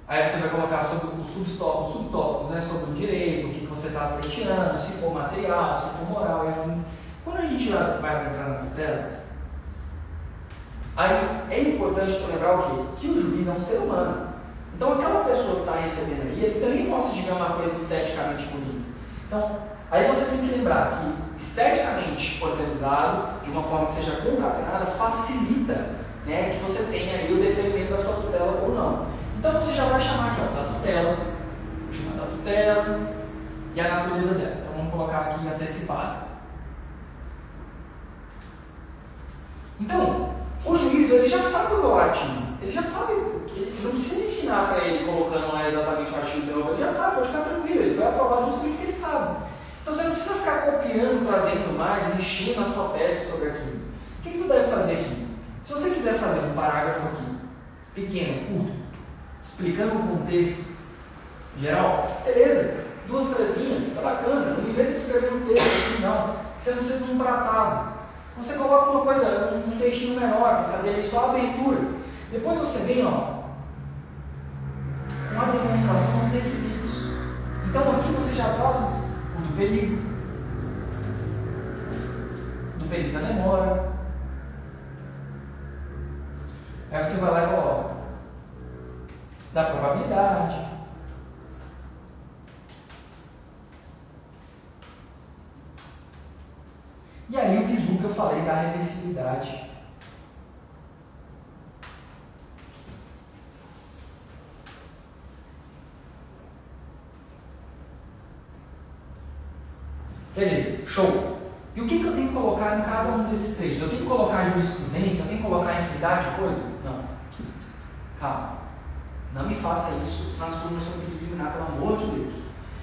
Aí você vai colocar sobre o subtópico, né, sobre o direito, o que você está pleiteando, se for material, se for moral e afins. Quando a gente vai entrar na tutela, aí é importante tu lembrar o quê? Que o juiz é um ser humano. Então aquela pessoa que está recebendo ali, ele também gosta de ver uma coisa esteticamente bonita. Então, aí você tem que lembrar que esteticamente organizado, de uma forma que seja concatenada, facilita, né, que você tenha ali o deferimento da sua tutela ou não. Então você já vai chamar aqui, ó, da tutela, vou chamar da tutela e a natureza dela. Então vamos colocar aqui antecipada. Então, o juiz ele já sabe o que é o artigo, ele já sabe, ele não precisa ensinar para ele colocando lá exatamente o artigo de novo, ele já sabe, pode ficar tranquilo, ele foi aprovado justamente porque ele sabe. Então você não precisa ficar copiando, trazendo mais, enchendo a sua peça sobre aquilo. O que tu deve fazer aqui? Se você quiser fazer um parágrafo aqui, pequeno, curto, explicando o contexto geral, beleza, 2, 3 linhas, tá bacana, não me inventa de escrever um texto aqui, não, você não precisa de um tratado. Você coloca uma coisa, um textinho menor, para fazer ali só a abertura. Depois você vem, ó, com a demonstração dos requisitos. Então aqui você já traz o do perigo da demora. Aí você vai lá e coloca da probabilidade. E aí o bizu que eu falei da reversibilidade. Beleza, show. E o que eu tenho que colocar em cada um desses trechos? Eu tenho que colocar jurisprudência? Eu tenho que colocar infinidade de coisas? Não. Calma. Não me faça isso na sua pedido de liminar, pelo amor de Deus.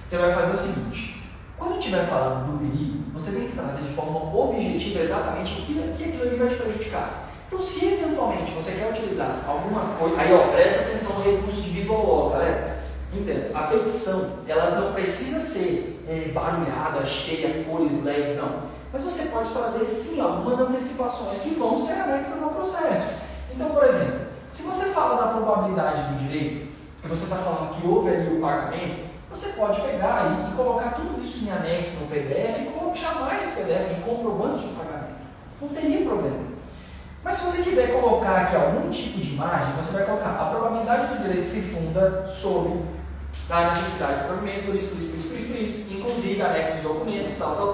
Você vai fazer o seguinte. Quando eu estiver falando do perigo, você tem que trazer de forma objetiva exatamente o que aquilo ali vai te prejudicar. Então, se eventualmente você quer utilizar alguma coisa... Aí, ó, presta atenção no recurso de viva ou logo, galera. Entenda, a petição, ela não precisa ser barulhada, cheia, cores, LEDs, não. Mas você pode trazer, sim, algumas antecipações que vão ser anexas ao processo. Então, por exemplo, se você fala da probabilidade do direito, e você está falando que houve ali o pagamento, você pode pegar e colocar tudo isso em anexo no PDF e chamar esse PDF de comprovantes de pagamento. Não teria problema. Mas se você quiser colocar aqui algum tipo de imagem, você vai colocar a probabilidade do direito se funda sobre a necessidade de provimento, por isso, inclusive anexos de documentos, tal.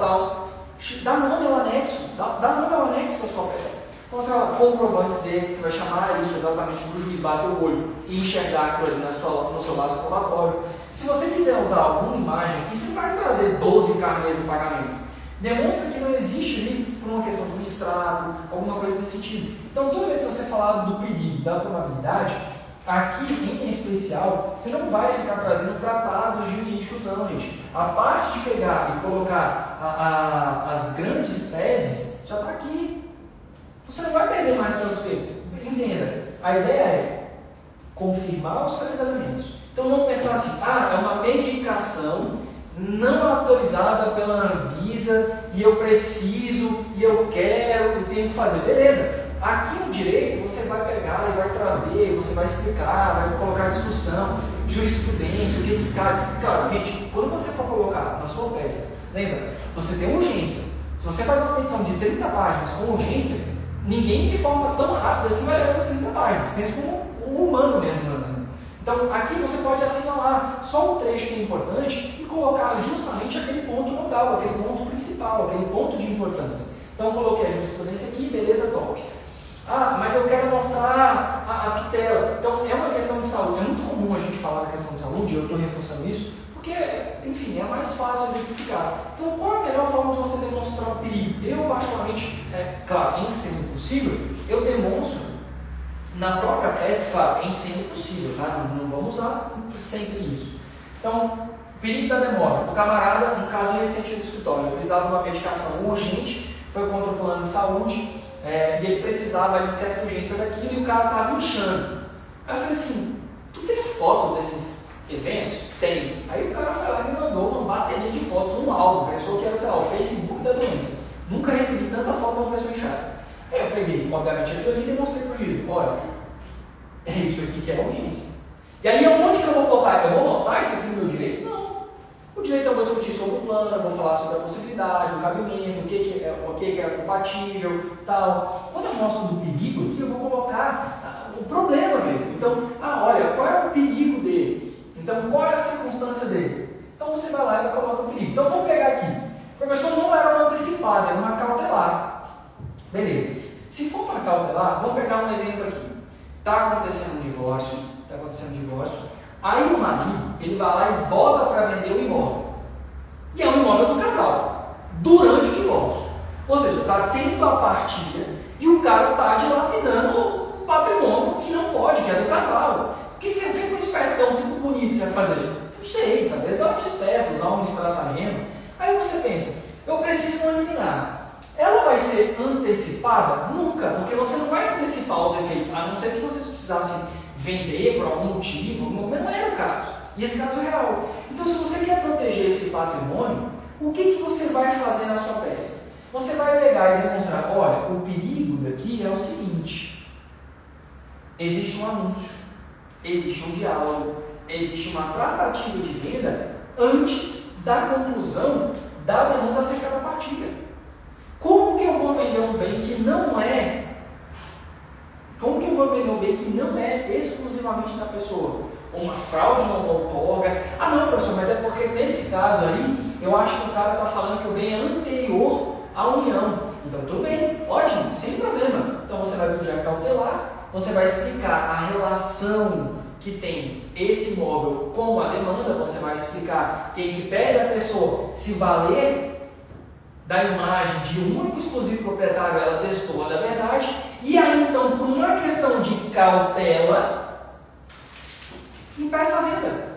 Dá nome ao anexo, dá nome ao anexo da sua peça. Então você vai comprovantes dele, você vai chamar isso exatamente para o juiz bater o olho e enxergar aquilo ali no seu vaso probatório. Se você quiser usar alguma imagem aqui, você não vai trazer 12 carnês do pagamento. Demonstra que não existe ali por uma questão de um estrago, alguma coisa desse sentido. Então, toda vez que você falar do perigo, da probabilidade, aqui em especial, você não vai ficar trazendo tratados jurídicos, não, gente. A parte de pegar e colocar as grandes teses já está aqui. Então, você não vai perder mais tanto tempo. Entenda, a ideia é confirmar os 3 elementos. Então, vamos pensar assim, é uma medicação não autorizada pela Anvisa e eu preciso, e eu quero, e tenho que fazer. Beleza. Aqui no direito você vai pegar e vai trazer, você vai explicar, vai colocar discussão, jurisprudência, o que cabe. Claro, gente, quando você for colocar na sua peça, lembra, você tem urgência. Se você faz uma petição de 30 páginas com urgência, ninguém de forma tão rápida assim vai ler essas 30 páginas. Pensa como um humano mesmo, né? Então, aqui você pode assinalar só um trecho que é importante e colocar justamente aquele ponto nodal, aquele ponto principal, aquele ponto de importância. Então, eu coloquei a jurisprudência aqui, beleza, top. Mas eu quero mostrar a tutela. Então, é uma questão de saúde. É muito comum a gente falar da questão de saúde, eu estou reforçando isso, porque, enfim, é mais fácil de exemplificar. Então, qual é a melhor forma de você demonstrar o perigo? Eu, particularmente, claro, em sendo possível, eu demonstro na própria peça, claro, em sendo possível, tá? Não vamos usar sempre isso. Então, perigo da demora. O camarada, um caso recente no escritório, ele precisava de uma medicação urgente, foi contra o plano de saúde, e ele precisava de certa urgência daquilo e o cara estava inchando. Aí eu falei assim, tu tem foto desses eventos? Tem. Aí o cara foi lá e me mandou uma bateria de fotos, um álbum, pensou que era, sei lá, o Facebook da doença. Nunca recebi tanta foto de uma pessoa inchada. Aí eu peguei, obviamente, aquilo ali e demonstrei para o juiz. Olha, é isso aqui que é a urgência. E aí, onde que eu vou botar? Eu vou notar isso aqui no meu direito? Não. O direito eu vou discutir sobre o plano, eu vou falar sobre a possibilidade, o cabimento, o que é compatível, tal. Quando eu mostro do perigo aqui, eu vou colocar o problema mesmo. Então, olha, qual é o perigo dele? Então, qual é a circunstância dele? Então, você vai lá e coloca o perigo. Então, vamos pegar aqui. O professor não era uma antecipada, era uma cautelar. Beleza. Se for uma cautelar, vamos pegar um exemplo aqui. Está acontecendo um divórcio, aí o marido, ele vai lá e bota para vender o imóvel. E é um imóvel do casal, durante o divórcio. Ou seja, está tendo a partilha e o cara está dilapidando o patrimônio que não pode, que é do casal. O que o espertão, o que o bonito quer fazer? Não sei, talvez dar um desperto, usar um estratagema. Aí você pensa, eu preciso eliminar. Ela vai ser antecipada? Nunca, porque você não vai antecipar os efeitos, a não ser que vocês precisassem vender por algum motivo, mas não era o caso. E esse caso é real. Então, se você quer proteger esse patrimônio, o que você vai fazer na sua peça? Você vai pegar e demonstrar, olha, o perigo daqui é o seguinte, existe um anúncio, existe um diálogo, existe uma tratativa de venda antes da conclusão da demanda acerca da partilha. Como que eu vou vender um bem que não é? Como que eu vou vender um bem que não é exclusivamente da pessoa? Uma fraude, uma outorga. Não, professor, mas é porque nesse caso aí, eu acho que o cara está falando que o bem é anterior à união. Então, tudo bem, ótimo, sem problema. Então, você vai pedir a cautelar, você vai explicar a relação que tem esse imóvel com a demanda, você vai explicar que em que pese a pessoa se valer da imagem de um único exclusivo proprietário, ela testou a da verdade, e aí então, por uma questão de cautela, impeça a venda,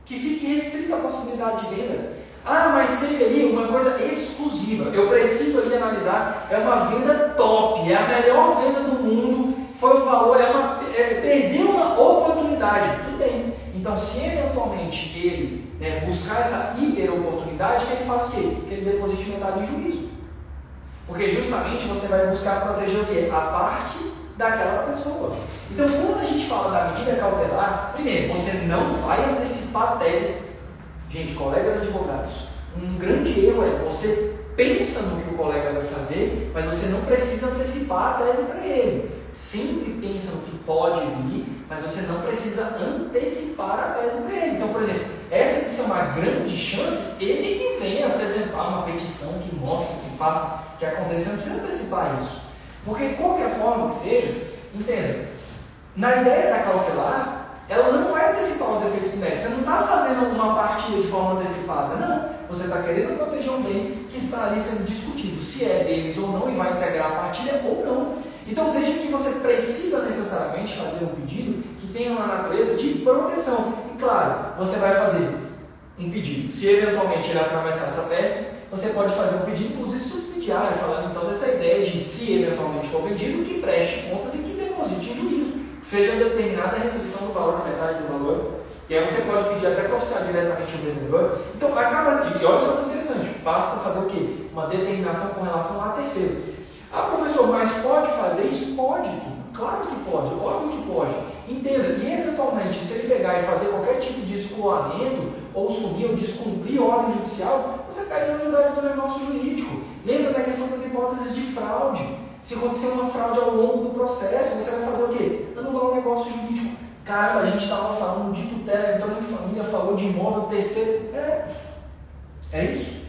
que fique restrita a possibilidade de venda. Mas teve ali uma coisa exclusiva, eu preciso ali analisar, é uma venda top, é a melhor venda do mundo, foi um valor, perdeu uma oportunidade, tudo bem. Então, se eventualmente ele buscar essa hiper-oportunidade, que ele faça o quê? Que ele deposite metade em juízo. Porque justamente você vai buscar proteger o quê? A parte daquela pessoa. Então, quando a gente fala da medida cautelar, primeiro, você não vai antecipar a tese. Gente, colegas advogados, um grande erro é você pensa no que o colega vai fazer, mas você não precisa antecipar a tese para ele. Sempre pensa no que pode vir, mas você não precisa antecipar a tese para ele. Então, por exemplo, essa de ser uma grande chance, ele que venha apresentar uma petição que mostre, que faça, que aconteça, não precisa antecipar isso. Porque, de qualquer forma que seja, entenda, na ideia da cautelar, ela não vai antecipar os efeitos do mérito. Você não está fazendo uma partilha de antecipada. Não, você está querendo proteger um bem que está ali sendo discutido, se é deles ou não, e vai integrar a partilha ou não. Então veja que você precisa necessariamente fazer um pedido que tenha uma natureza de proteção. E claro, você vai fazer um pedido. Se eventualmente ele atravessar essa peça, você pode fazer um pedido, inclusive subsidiário, falando então dessa ideia de, se eventualmente for vendido, que preste contas e que deposite em juízo, que seja determinada a restrição do valor na metade do valor. E aí você pode pedir até para oficiar diretamente o vendedor. Então acaba, e olha só que interessante, passa a fazer o quê? Uma determinação com relação a terceiro. Ah, professor, mas pode fazer isso? Pode, claro que pode, óbvio que pode. Entenda, e eventualmente, se ele pegar e fazer qualquer tipo de escoamento, ou sumir, ou descumprir ordem judicial, você cai na unidade do negócio jurídico. Lembra da questão das hipóteses de fraude? Se acontecer uma fraude ao longo do processo, você vai fazer o quê? Anular o negócio jurídico. Cara, a gente estava falando de tutela, então a família falou de imóvel terceiro. É isso.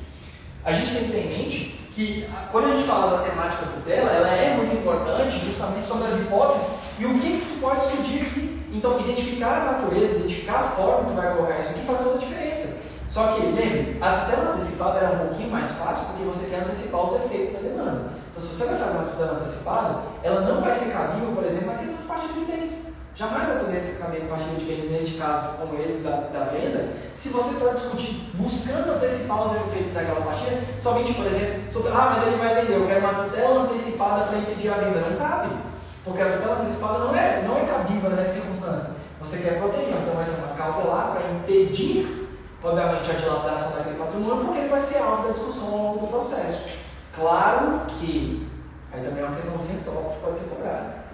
A gente tem que ter em mente que, quando a gente fala da temática tutela, ela é muito importante justamente sobre as hipóteses e o que tu pode discutir aqui. Então, identificar a natureza, identificar a forma que tu vai colocar isso aqui faz toda a diferença. Só que, lembre, a tutela antecipada era um pouquinho mais fácil porque você quer antecipar os efeitos da demanda. Então, se você vai fazer uma tutela antecipada, ela não vai ser cabível, por exemplo, na questão de partilha de bens. Jamais vai poder ser cabível partilha de bens, neste caso, como esse da venda, se você está discutindo, buscando antecipar os efeitos daquela partilha, somente, por exemplo, sobre, mas ele vai vender, eu quero uma tutela antecipada para impedir a venda. Não cabe, porque a tutela antecipada não é cabível nessa circunstância. Você quer proteger, então vai ser uma cautelar para impedir, obviamente, a dilapidação daquele patrimônio, porque ele vai ser alvo da discussão ao longo do processo. Claro que, aí também é uma questãozinha top que pode ser cobrada.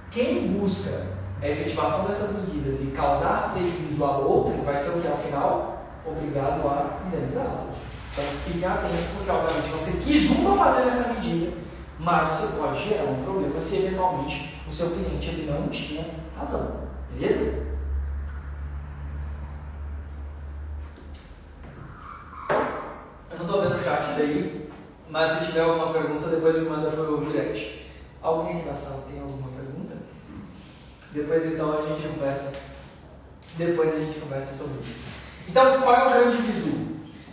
Quem busca a efetivação dessas medidas e causar prejuízo a outro, vai ser o que, ao final, obrigado a indenizá-lo. Então, fique atento, porque, obviamente, você quis fazer essa medida, mas você pode gerar um problema se, eventualmente, o seu cliente ele não tinha razão. Beleza? Eu não estou vendo o chat daí, mas se tiver alguma pergunta, depois me manda pro direct. Alguém aqui da sala tem alguma pergunta? Depois então a gente conversa sobre isso. Então, qual é o grande bizu?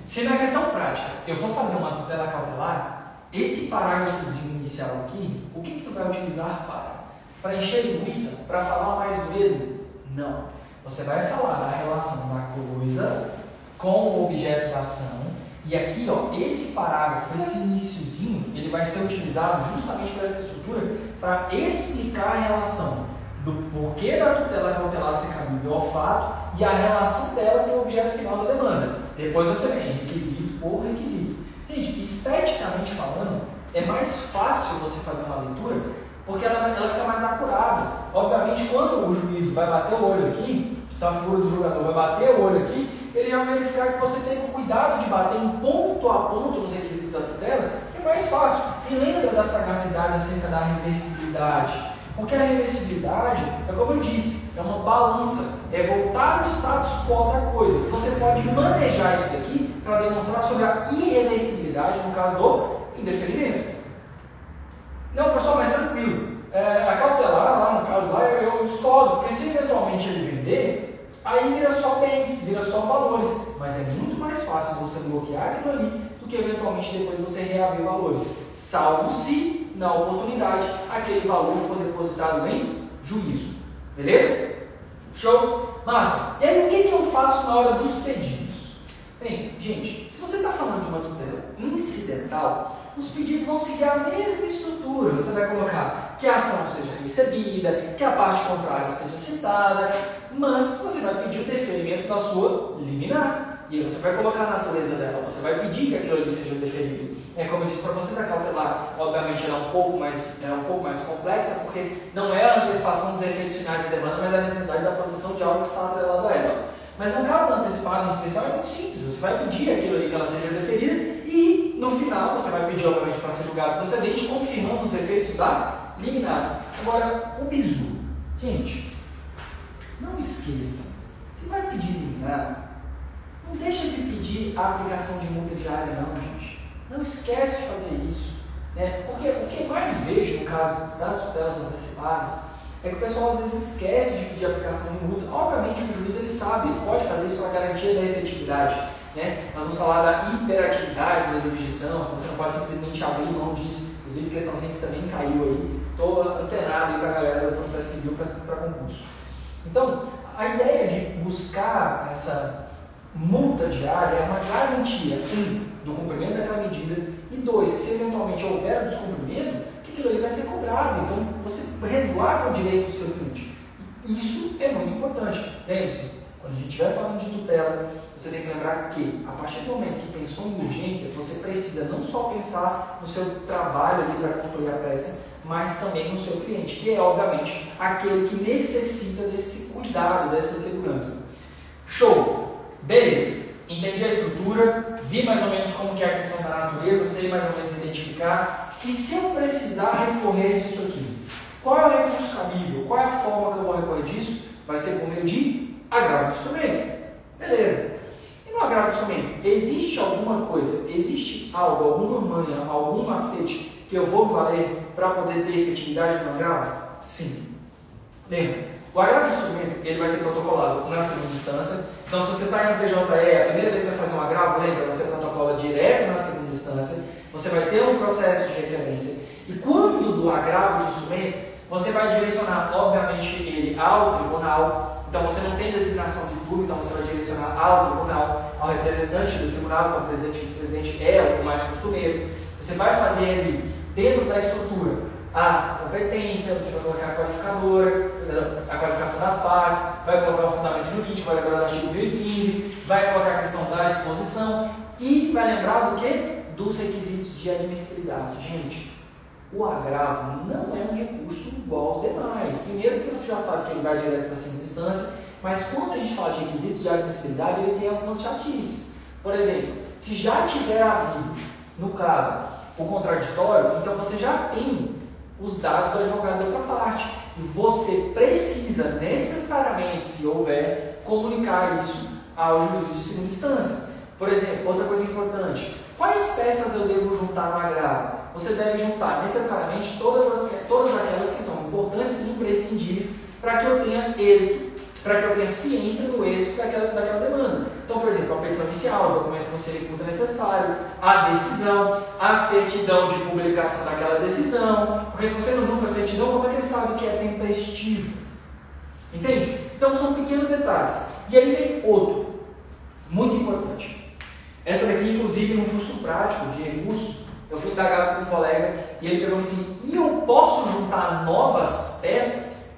Se na questão prática eu for fazer uma tutela cautelar, esse parágrafozinho inicial aqui, o que tu vai utilizar para? Para encher linguiça? Para falar mais do mesmo? Não. Você vai falar da relação da coisa com o objeto da ação. E aqui, ó, esse parágrafo, esse iniciozinho, ele vai ser utilizado justamente para essa estrutura para explicar a relação do porquê da tutela cautelar ser cabível ao fato e a relação dela com o objeto final da demanda. Depois você vem requisito por requisito. Gente, esteticamente falando, é mais fácil você fazer uma leitura porque ela fica mais acurada. Obviamente, quando o juiz vai bater o olho aqui, então a figura do jogador vai bater o olho aqui, ele já vai verificar que você teve o cuidado de bater em ponto a ponto nos requisitos da tutela, que é mais fácil. E lembra da sagacidade acerca da reversibilidade. Porque a reversibilidade, é como eu disse, é uma balança, é voltar ao status quo da coisa. E você pode manejar isso daqui para demonstrar sobre a irreversibilidade no caso do indeferimento. Não, pessoal, mas tranquilo. A cautelar, lá no caso, lá eu estudo, porque se eventualmente ele vender, aí vira só bens, vira só valores. Mas é muito mais fácil você bloquear aquilo ali do que eventualmente depois você reaver valores. Salvo se, na oportunidade, aquele valor for depositado em juízo. Beleza? Show? Massa. E aí, o que eu faço na hora dos pedidos? Bem, gente, se você está falando de uma tutela incidental, os pedidos vão seguir a mesma estrutura. Você vai colocar que a ação seja recebida, que a parte contrária seja citada, mas você vai pedir o deferimento da sua liminar. E aí você vai colocar a natureza dela, você vai pedir que aquilo ali seja deferido. Como eu disse para vocês, a cautelar, obviamente, ela é um pouco mais complexa, porque não é a antecipação dos efeitos finais da demanda, mas é a necessidade da proteção de algo que está atrelado a ela. Mas no caso da antecipada em especial é muito simples, você vai pedir aquilo ali que ela seja deferida e no final você vai pedir, obviamente, para ser julgado procedente, confirmando os efeitos da liminar. Agora, o bizu. Gente, não esqueçam, se vai pedir liminar, não deixa de pedir a aplicação de multa diária não, gente. Não esquece de fazer isso. Porque o que mais vejo no caso das tutelas antecipadas é que o pessoal às vezes esquece de pedir aplicação de multa. Obviamente que o juiz ele sabe, ele pode fazer isso para garantia da efetividade. Né? Nós vamos falar da hiperatividade da jurisdição, você não pode simplesmente abrir mão disso. Inclusive, questãozinha que também caiu aí. Estou antenado aí com a galera do processo civil para concurso. Então, a ideia de buscar essa multa diária é uma garantia, do cumprimento daquela medida, e 2, que se eventualmente houver descumprimento, que aquilo ali vai ser cobrado. Então, você resguarda o direito do seu cliente. E isso é muito importante. Lembre-se, quando a gente estiver falando de tutela, você tem que lembrar que, a partir do momento que pensou em urgência, você precisa não só pensar no seu trabalho ali para construir a peça, mas também no seu cliente, que é, obviamente, aquele que necessita desse cuidado, dessa segurança. Show! Beleza! Entendi a estrutura, vi mais ou menos como que é a questão da natureza, sei mais ou menos identificar. E se eu precisar recorrer disso aqui? Qual é o recurso cabível? Qual é a forma que eu vou recorrer disso? Vai ser por meio de agravo de instrumento. Beleza. E no agravo de instrumento, existe alguma coisa, existe algo, alguma manha, algum macete que eu vou valer para poder ter efetividade no agravo? Sim. Lembra, o agravo de instrumento ele vai ser protocolado na segunda instância. Então, se você está em um PJE, a primeira vez que você vai fazer um agravo, lembra, você protocola direto na segunda instância, você vai ter um processo de referência. E quando do agravo de instrumento, você vai direcionar, obviamente, ele ao tribunal. Então, você não tem designação de turno, então você vai direcionar ao tribunal, ao representante do tribunal, então o presidente e vice-presidente é o mais costumeiro. Você vai fazer ali, dentro da estrutura, a competência, você vai colocar a qualificadora, a qualificação das partes, vai colocar o fundamento jurídico, vai lembrar do artigo 1015, vai colocar a questão da exposição e vai lembrar do quê? Dos requisitos de admissibilidade. Gente, o agravo não é um recurso igual aos demais. Primeiro porque você já sabe que ele vai direto para a segunda instância, mas quando a gente fala de requisitos de admissibilidade, ele tem algumas chatices. Por exemplo, se já tiver havido, no caso, o contraditório, então você já tem os dados do advogado da outra parte. E você precisa necessariamente, se houver, comunicar isso ao juiz de segunda instância. Por exemplo, outra coisa importante, quais peças eu devo juntar no agravo? Você deve juntar necessariamente todas aquelas que são importantes e imprescindíveis para que eu tenha êxito, para que eu tenha ciência do êxito daquela demanda. Então, por exemplo, a petição inicial, os documentos que você recusa necessário, a decisão, a certidão de publicação daquela decisão, porque se você não junta a certidão, como é que ele sabe que é tempestivo? Entende? Então, são pequenos detalhes. E aí vem outro, muito importante. Essa daqui, inclusive, no curso prático de recurso, eu fui indagado com um colega e ele perguntou assim, e eu posso juntar novas peças?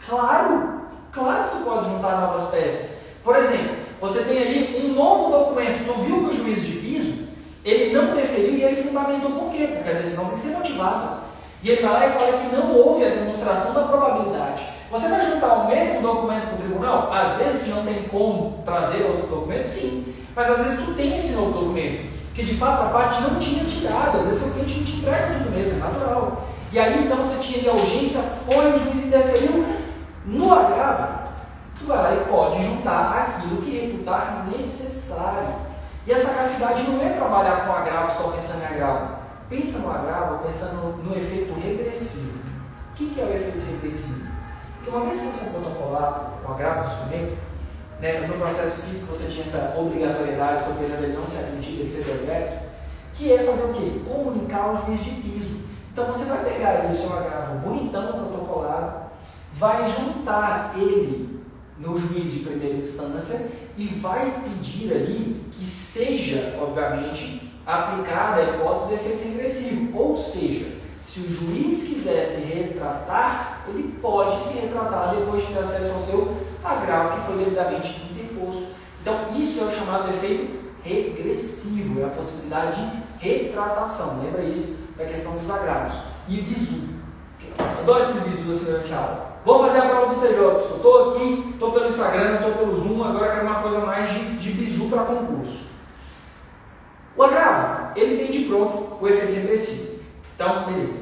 Claro! Claro que tu pode juntar novas peças. Por exemplo, você tem ali um novo documento, tu viu que o juiz de piso, ele não deferiu e ele fundamentou por quê? Porque a decisão tem que ser motivada. E ele vai lá e fala que não houve a demonstração da probabilidade. Você vai juntar o mesmo documento para o tribunal? Às vezes, se não tem como trazer outro documento, sim. Mas às vezes tu tem esse novo documento, que de fato a parte não tinha te dado. Às vezes o cliente não te entrega tudo mesmo, é natural. E aí então você tinha ali a urgência, foi o juiz interferiu. No agravo, tu vai lá e pode juntar aquilo que reputar necessário. E a sagacidade não é trabalhar com agravo só pensando em agravo. Pensa no agravo pensando no efeito regressivo. O que é o efeito regressivo? Porque uma vez que você protocolar o agravo do instrumento, né, no processo físico você tinha essa obrigatoriedade, se o dele não ser admitido e ser deserto, que é fazer o quê? Comunicar ao juiz de piso. Então você vai pegar ali o seu agravo bonitão protocolado, vai juntar ele no juiz de primeira instância e vai pedir ali que seja, obviamente, aplicada a hipótese de efeito regressivo. Ou seja, se o juiz quiser se retratar, ele pode se retratar depois de ter acesso ao seu agravo que foi devidamente interposto. Então, isso é o chamado efeito regressivo, é a possibilidade de retratação. Lembra isso da questão dos agravos. E o bizu. Adoro esse bizu assim durante a aula. Vou fazer a prova do TJ, pessoal. Estou aqui, estou pelo Instagram, estou pelo Zoom, agora quero uma coisa mais de bizu para concurso. O agravo, ele tem de pronto o efeito regressivo. Então, beleza.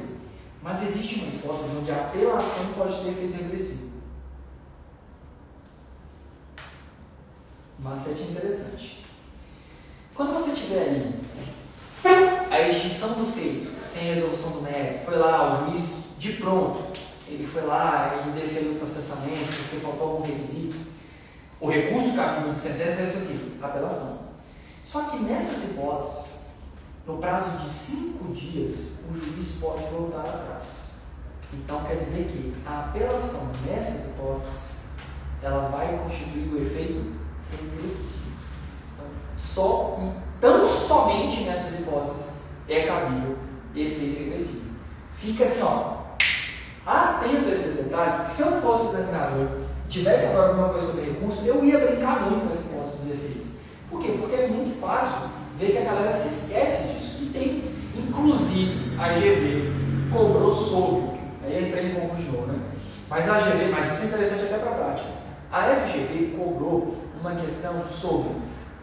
Mas existe uma hipótese onde a apelação pode ter efeito regressivo. Macete interessante. Quando você tiver ali a extinção do feito, sem resolução do mérito, foi lá, o juiz de pronto ele foi lá e deferiu o processamento porque faltou algum requisito, o recurso cabível de sentença é isso aqui, apelação. Só que nessas hipóteses, no prazo de 5 dias, o juiz pode voltar atrás. Então quer dizer que a apelação nessas hipóteses, ela vai constituir o efeito regressivo. Então, tão somente nessas hipóteses é cabível efeito regressivo. Fica assim, ó, atento a esses detalhes, porque se eu fosse examinador e tivesse agora alguma coisa sobre recurso, eu ia brincar muito com as hipóteses dos efeitos. Por quê? Porque é muito fácil ver que a galera se esquece disso, que tem, inclusive, a AGV cobrou sobre, aí entrei em concurso de novo, né? Mas a AGV, mas isso é interessante até para a prática, a FGV cobrou uma questão sobre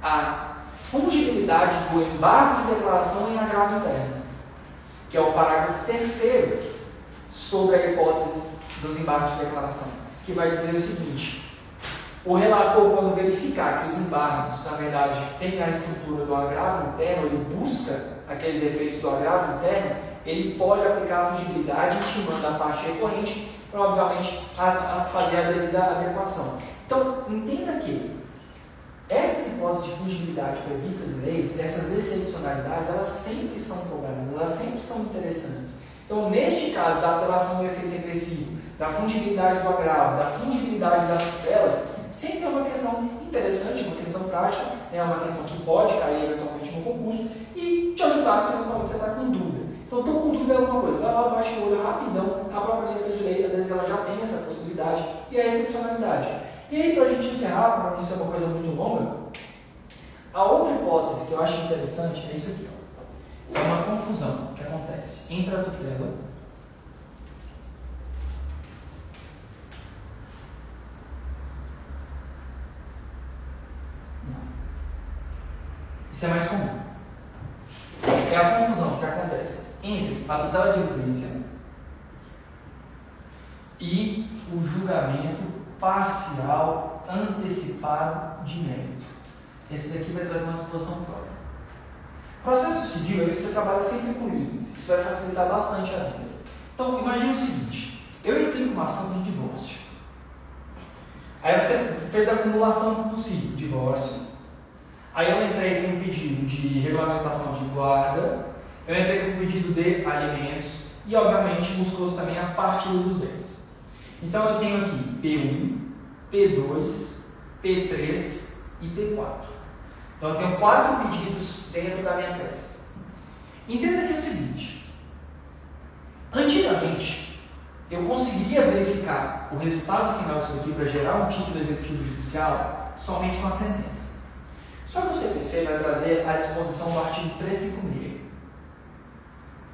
a fungibilidade do embargo de declaração em agravo interno, que é o parágrafo 3º sobre a hipótese dos embargos de declaração, que vai dizer o seguinte: o relator, quando verificar que os embargos, na verdade, têm a estrutura do agravo interno, ele busca aqueles efeitos do agravo interno, ele pode aplicar a fungibilidade, intimando a parte recorrente para, obviamente, a fazer a devida adequação. Então, entenda que essas hipóteses de fungibilidade previstas em leis, essas excepcionalidades, elas sempre são cobradas, elas sempre são interessantes. Então, neste caso da apelação do efeito regressivo, da fungibilidade do agravo, da fungibilidade das tutelas, sempre é uma questão interessante, uma questão prática, é uma questão que pode cair eventualmente no concurso e te ajudar se você está com dúvida. Então, estou com dúvida de alguma coisa, vai lá, baixa o olho rapidão, a própria letra de lei, às vezes ela já tem essa possibilidade e a excepcionalidade. E aí, para a gente encerrar, para não ser uma coisa muito longa, a outra hipótese que eu acho interessante é isso aqui, ó. É uma confusão que acontece entre a tutela isso é mais comum. É a confusão que acontece entre a tutela de evidência e o julgamento parcial antecipado de mérito. Esse daqui vai trazer uma disposição própria. Processo civil, aí você trabalha sempre com livros. Isso vai facilitar bastante a vida. Então, imagine o seguinte: eu entrei com uma ação de divórcio. Aí você fez a acumulação possível, divórcio. Aí eu entrei com um pedido de regulamentação de guarda, eu entrei com um pedido de alimentos e, obviamente, buscou-se também a partilha dos bens. Então, eu tenho aqui P1, P2, P3 e P4. Então, eu tenho 4 pedidos dentro da minha peça. Entenda que é o seguinte: antigamente, eu conseguiria verificar o resultado final disso aqui para gerar um título executivo judicial somente com a sentença. Só que o CPC vai trazer a disposição do artigo 356,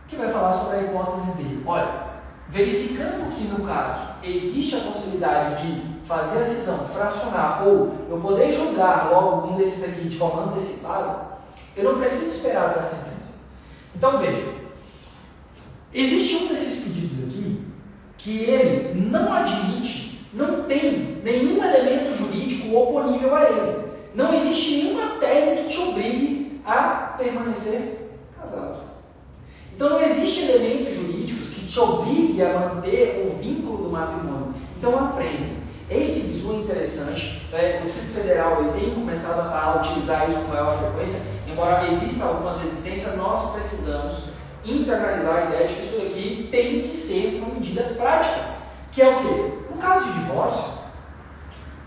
que vai falar sobre a hipótese de, olha, verificando que no caso existe a possibilidade de fazer a cisão, fracionar, ou eu poder julgar logo um desses aqui de forma antecipada, eu não preciso esperar para a sentença. Então veja, existe um desses pedidos aqui que ele não admite, não tem nenhum elemento jurídico oponível a ele. Não existe nenhuma tese que te obrigue a permanecer casado. Então não existe elementos jurídicos que te obrigue a manter o vínculo do matrimônio. Então aprenda. Esse bizu é interessante. O Distrito Federal ele tem começado a utilizar isso com maior frequência. Embora exista algumas resistências, nós precisamos internalizar a ideia de que isso daqui tem que ser uma medida prática. Que é o quê? No caso de divórcio,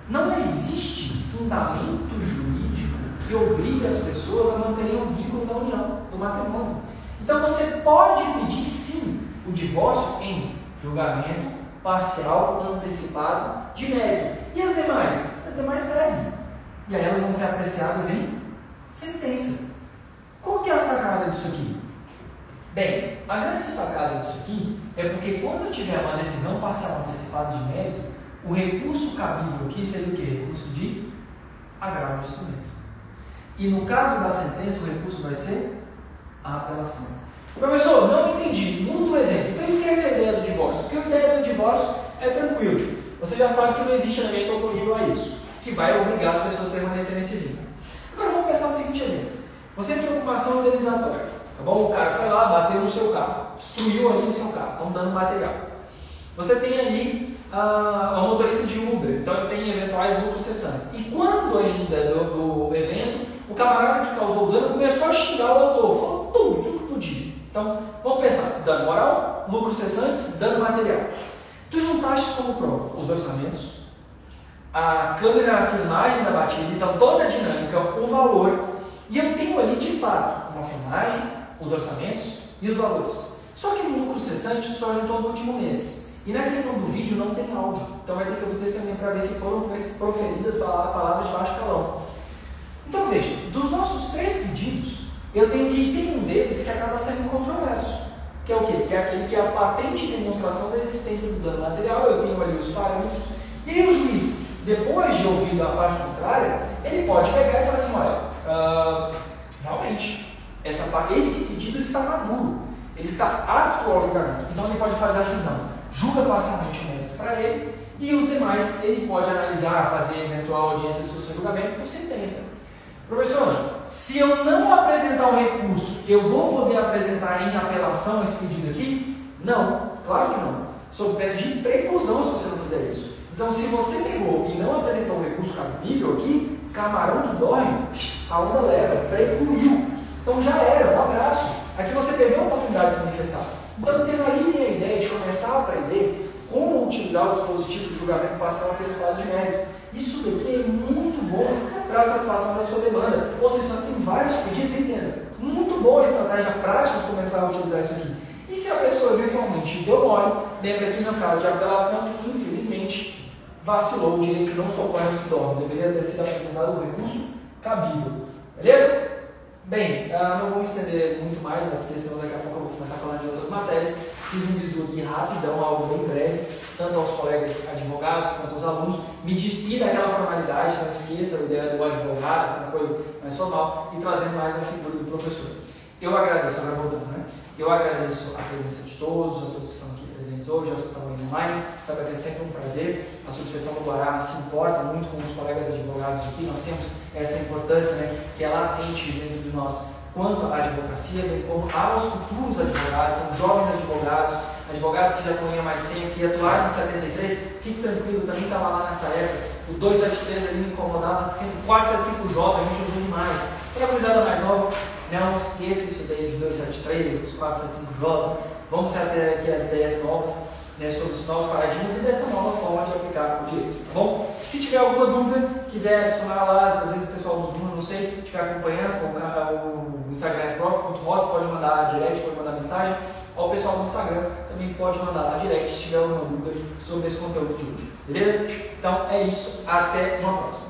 não existe fundamento jurídico que obrigue as pessoas a manterem o vínculo da união, do matrimônio. Então você pode pedir sim o divórcio em julgamento parcial antecipado de mérito. E as demais? As demais seguem. E aí elas vão ser apreciadas em sentença. Qual que é a sacada disso aqui? Bem, a grande sacada disso aqui é porque quando eu tiver uma decisão parcial antecipada de mérito, o recurso cabível aqui seria o quê? Recurso de agravo de instrumento. E no caso da sentença, o recurso vai ser a apelação. Professor, não entendi. Muda o exemplo. Então esquece a ideia do divórcio. Porque a ideia do divórcio é tranquilo. Você já sabe que não existe elemento oponível a isso, que vai obrigar as pessoas a permanecerem nesse vínculo. Agora vamos pensar no seguinte exemplo. Você entrou com uma ação indenizatória. Tá bom? O cara foi lá, bateu no seu carro, destruiu ali o seu carro, estão dando material. Você tem ali o motorista de Uber, então ele tem eventuais lucros cessantes. E quando ainda do evento, o camarada que causou o dano começou a xingar o autor, falou tudo que podia. Então, vamos pensar, dano moral, lucros cessantes, dano material. Tu juntaste como prova os orçamentos, a câmera, a filmagem da batida, então toda a dinâmica, o valor, e eu tenho ali de fato uma filmagem, os orçamentos e os valores. Só que no lucro cessante só juntou no último mês. E na questão do vídeo não tem áudio, então vai ter que ouvir testemunho para ver se foram proferidas palavras de baixo calão. Então veja, dos nossos 3 pedidos, eu tenho que ter um deles que acaba sendo controverso. Que é o quê? Que é aquele que é a patente de demonstração da existência do dano material, eu tenho ali os parâmetros, e aí o juiz, depois de ouvir a parte contrária, ele pode pegar e falar assim, olha, realmente, esse pedido está maduro, ele está apto ao julgamento, então ele pode fazer a cisão. Julga parcialmente o mérito para ele e os demais ele pode analisar, fazer eventual audiência de instrução e julgamento por sentença. Professor, se eu não apresentar um recurso, eu vou poder apresentar em apelação esse pedido aqui? Não, claro que não. Sob pena de preclusão se você não fizer isso. Então, se você pegou e não apresentou um recurso cabível aqui, camarão que dorme, a onda leva, precluiu. Então já era, um abraço. Aqui você perdeu a oportunidade de se manifestar. Então, internalizem a ideia de começar a aprender como utilizar o dispositivo de julgamento parcial antecipado de mérito. Isso daqui é muito bom para a satisfação da sua demanda. Ou seja, você tem vários pedidos, entenda. Muito boa a estratégia prática de começar a utilizar isso aqui. E se a pessoa eventualmente deu mole, lembra que no caso de apelação, infelizmente, vacilou o direito que não socorre aos que dormem. Deveria ter sido apresentado o recurso cabível. Beleza? Bem, não vou me estender muito mais, né, porque senão daqui a pouco eu vou começar a falar de outras matérias. Fiz um bizu aqui rapidão, algo bem breve, tanto aos colegas advogados quanto aos alunos. Me despi daquela formalidade, não esqueça a ideia do advogado, aquela coisa mais formal, e trazendo mais a figura do professor. Eu agradeço, agora voltando, né? Eu agradeço a presença de todos, a todos que estão aqui presentes hoje, aos que estão aí online. Sabe que é sempre um prazer. A subseção do Guará se importa muito com os colegas advogados aqui. Nós temos essa importância, né, que é latente dentro de nós, quanto à advocacia, bem como aos futuros advogados, então jovens advogados que já estão aí há mais tempo, que atuaram em 73, fique tranquilo, também estava lá nessa época. O 273 ali me incomodava, sempre 475J, a gente usou demais. Para a cruzada mais nova, não esqueça isso daí de 273, 475J. Vamos ter aqui as ideias novas, né, sobre os novos paradigmas e dessa nova forma de aplicar o direito, tá bom? Se tiver alguma dúvida, quiser adicionar lá, às vezes o pessoal do Zoom, não sei, estiver acompanhando, o Instagram é prof.rossi, pode mandar direct, pode mandar mensagem. Ao pessoal do Instagram também pode mandar lá direct se tiver alguma dúvida sobre esse conteúdo de hoje, beleza? Então é isso, até uma próxima.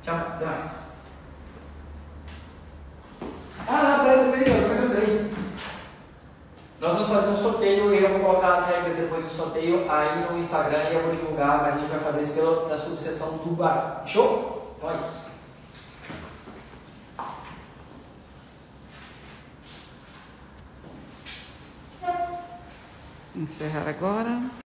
Tchau, até mais. Peraí. Nós vamos fazer um sorteio e eu vou colocar as regras depois do sorteio aí no Instagram e eu vou divulgar, mas a gente vai fazer isso pela subseção do Guará. Fechou? Então é isso. Encerrar agora.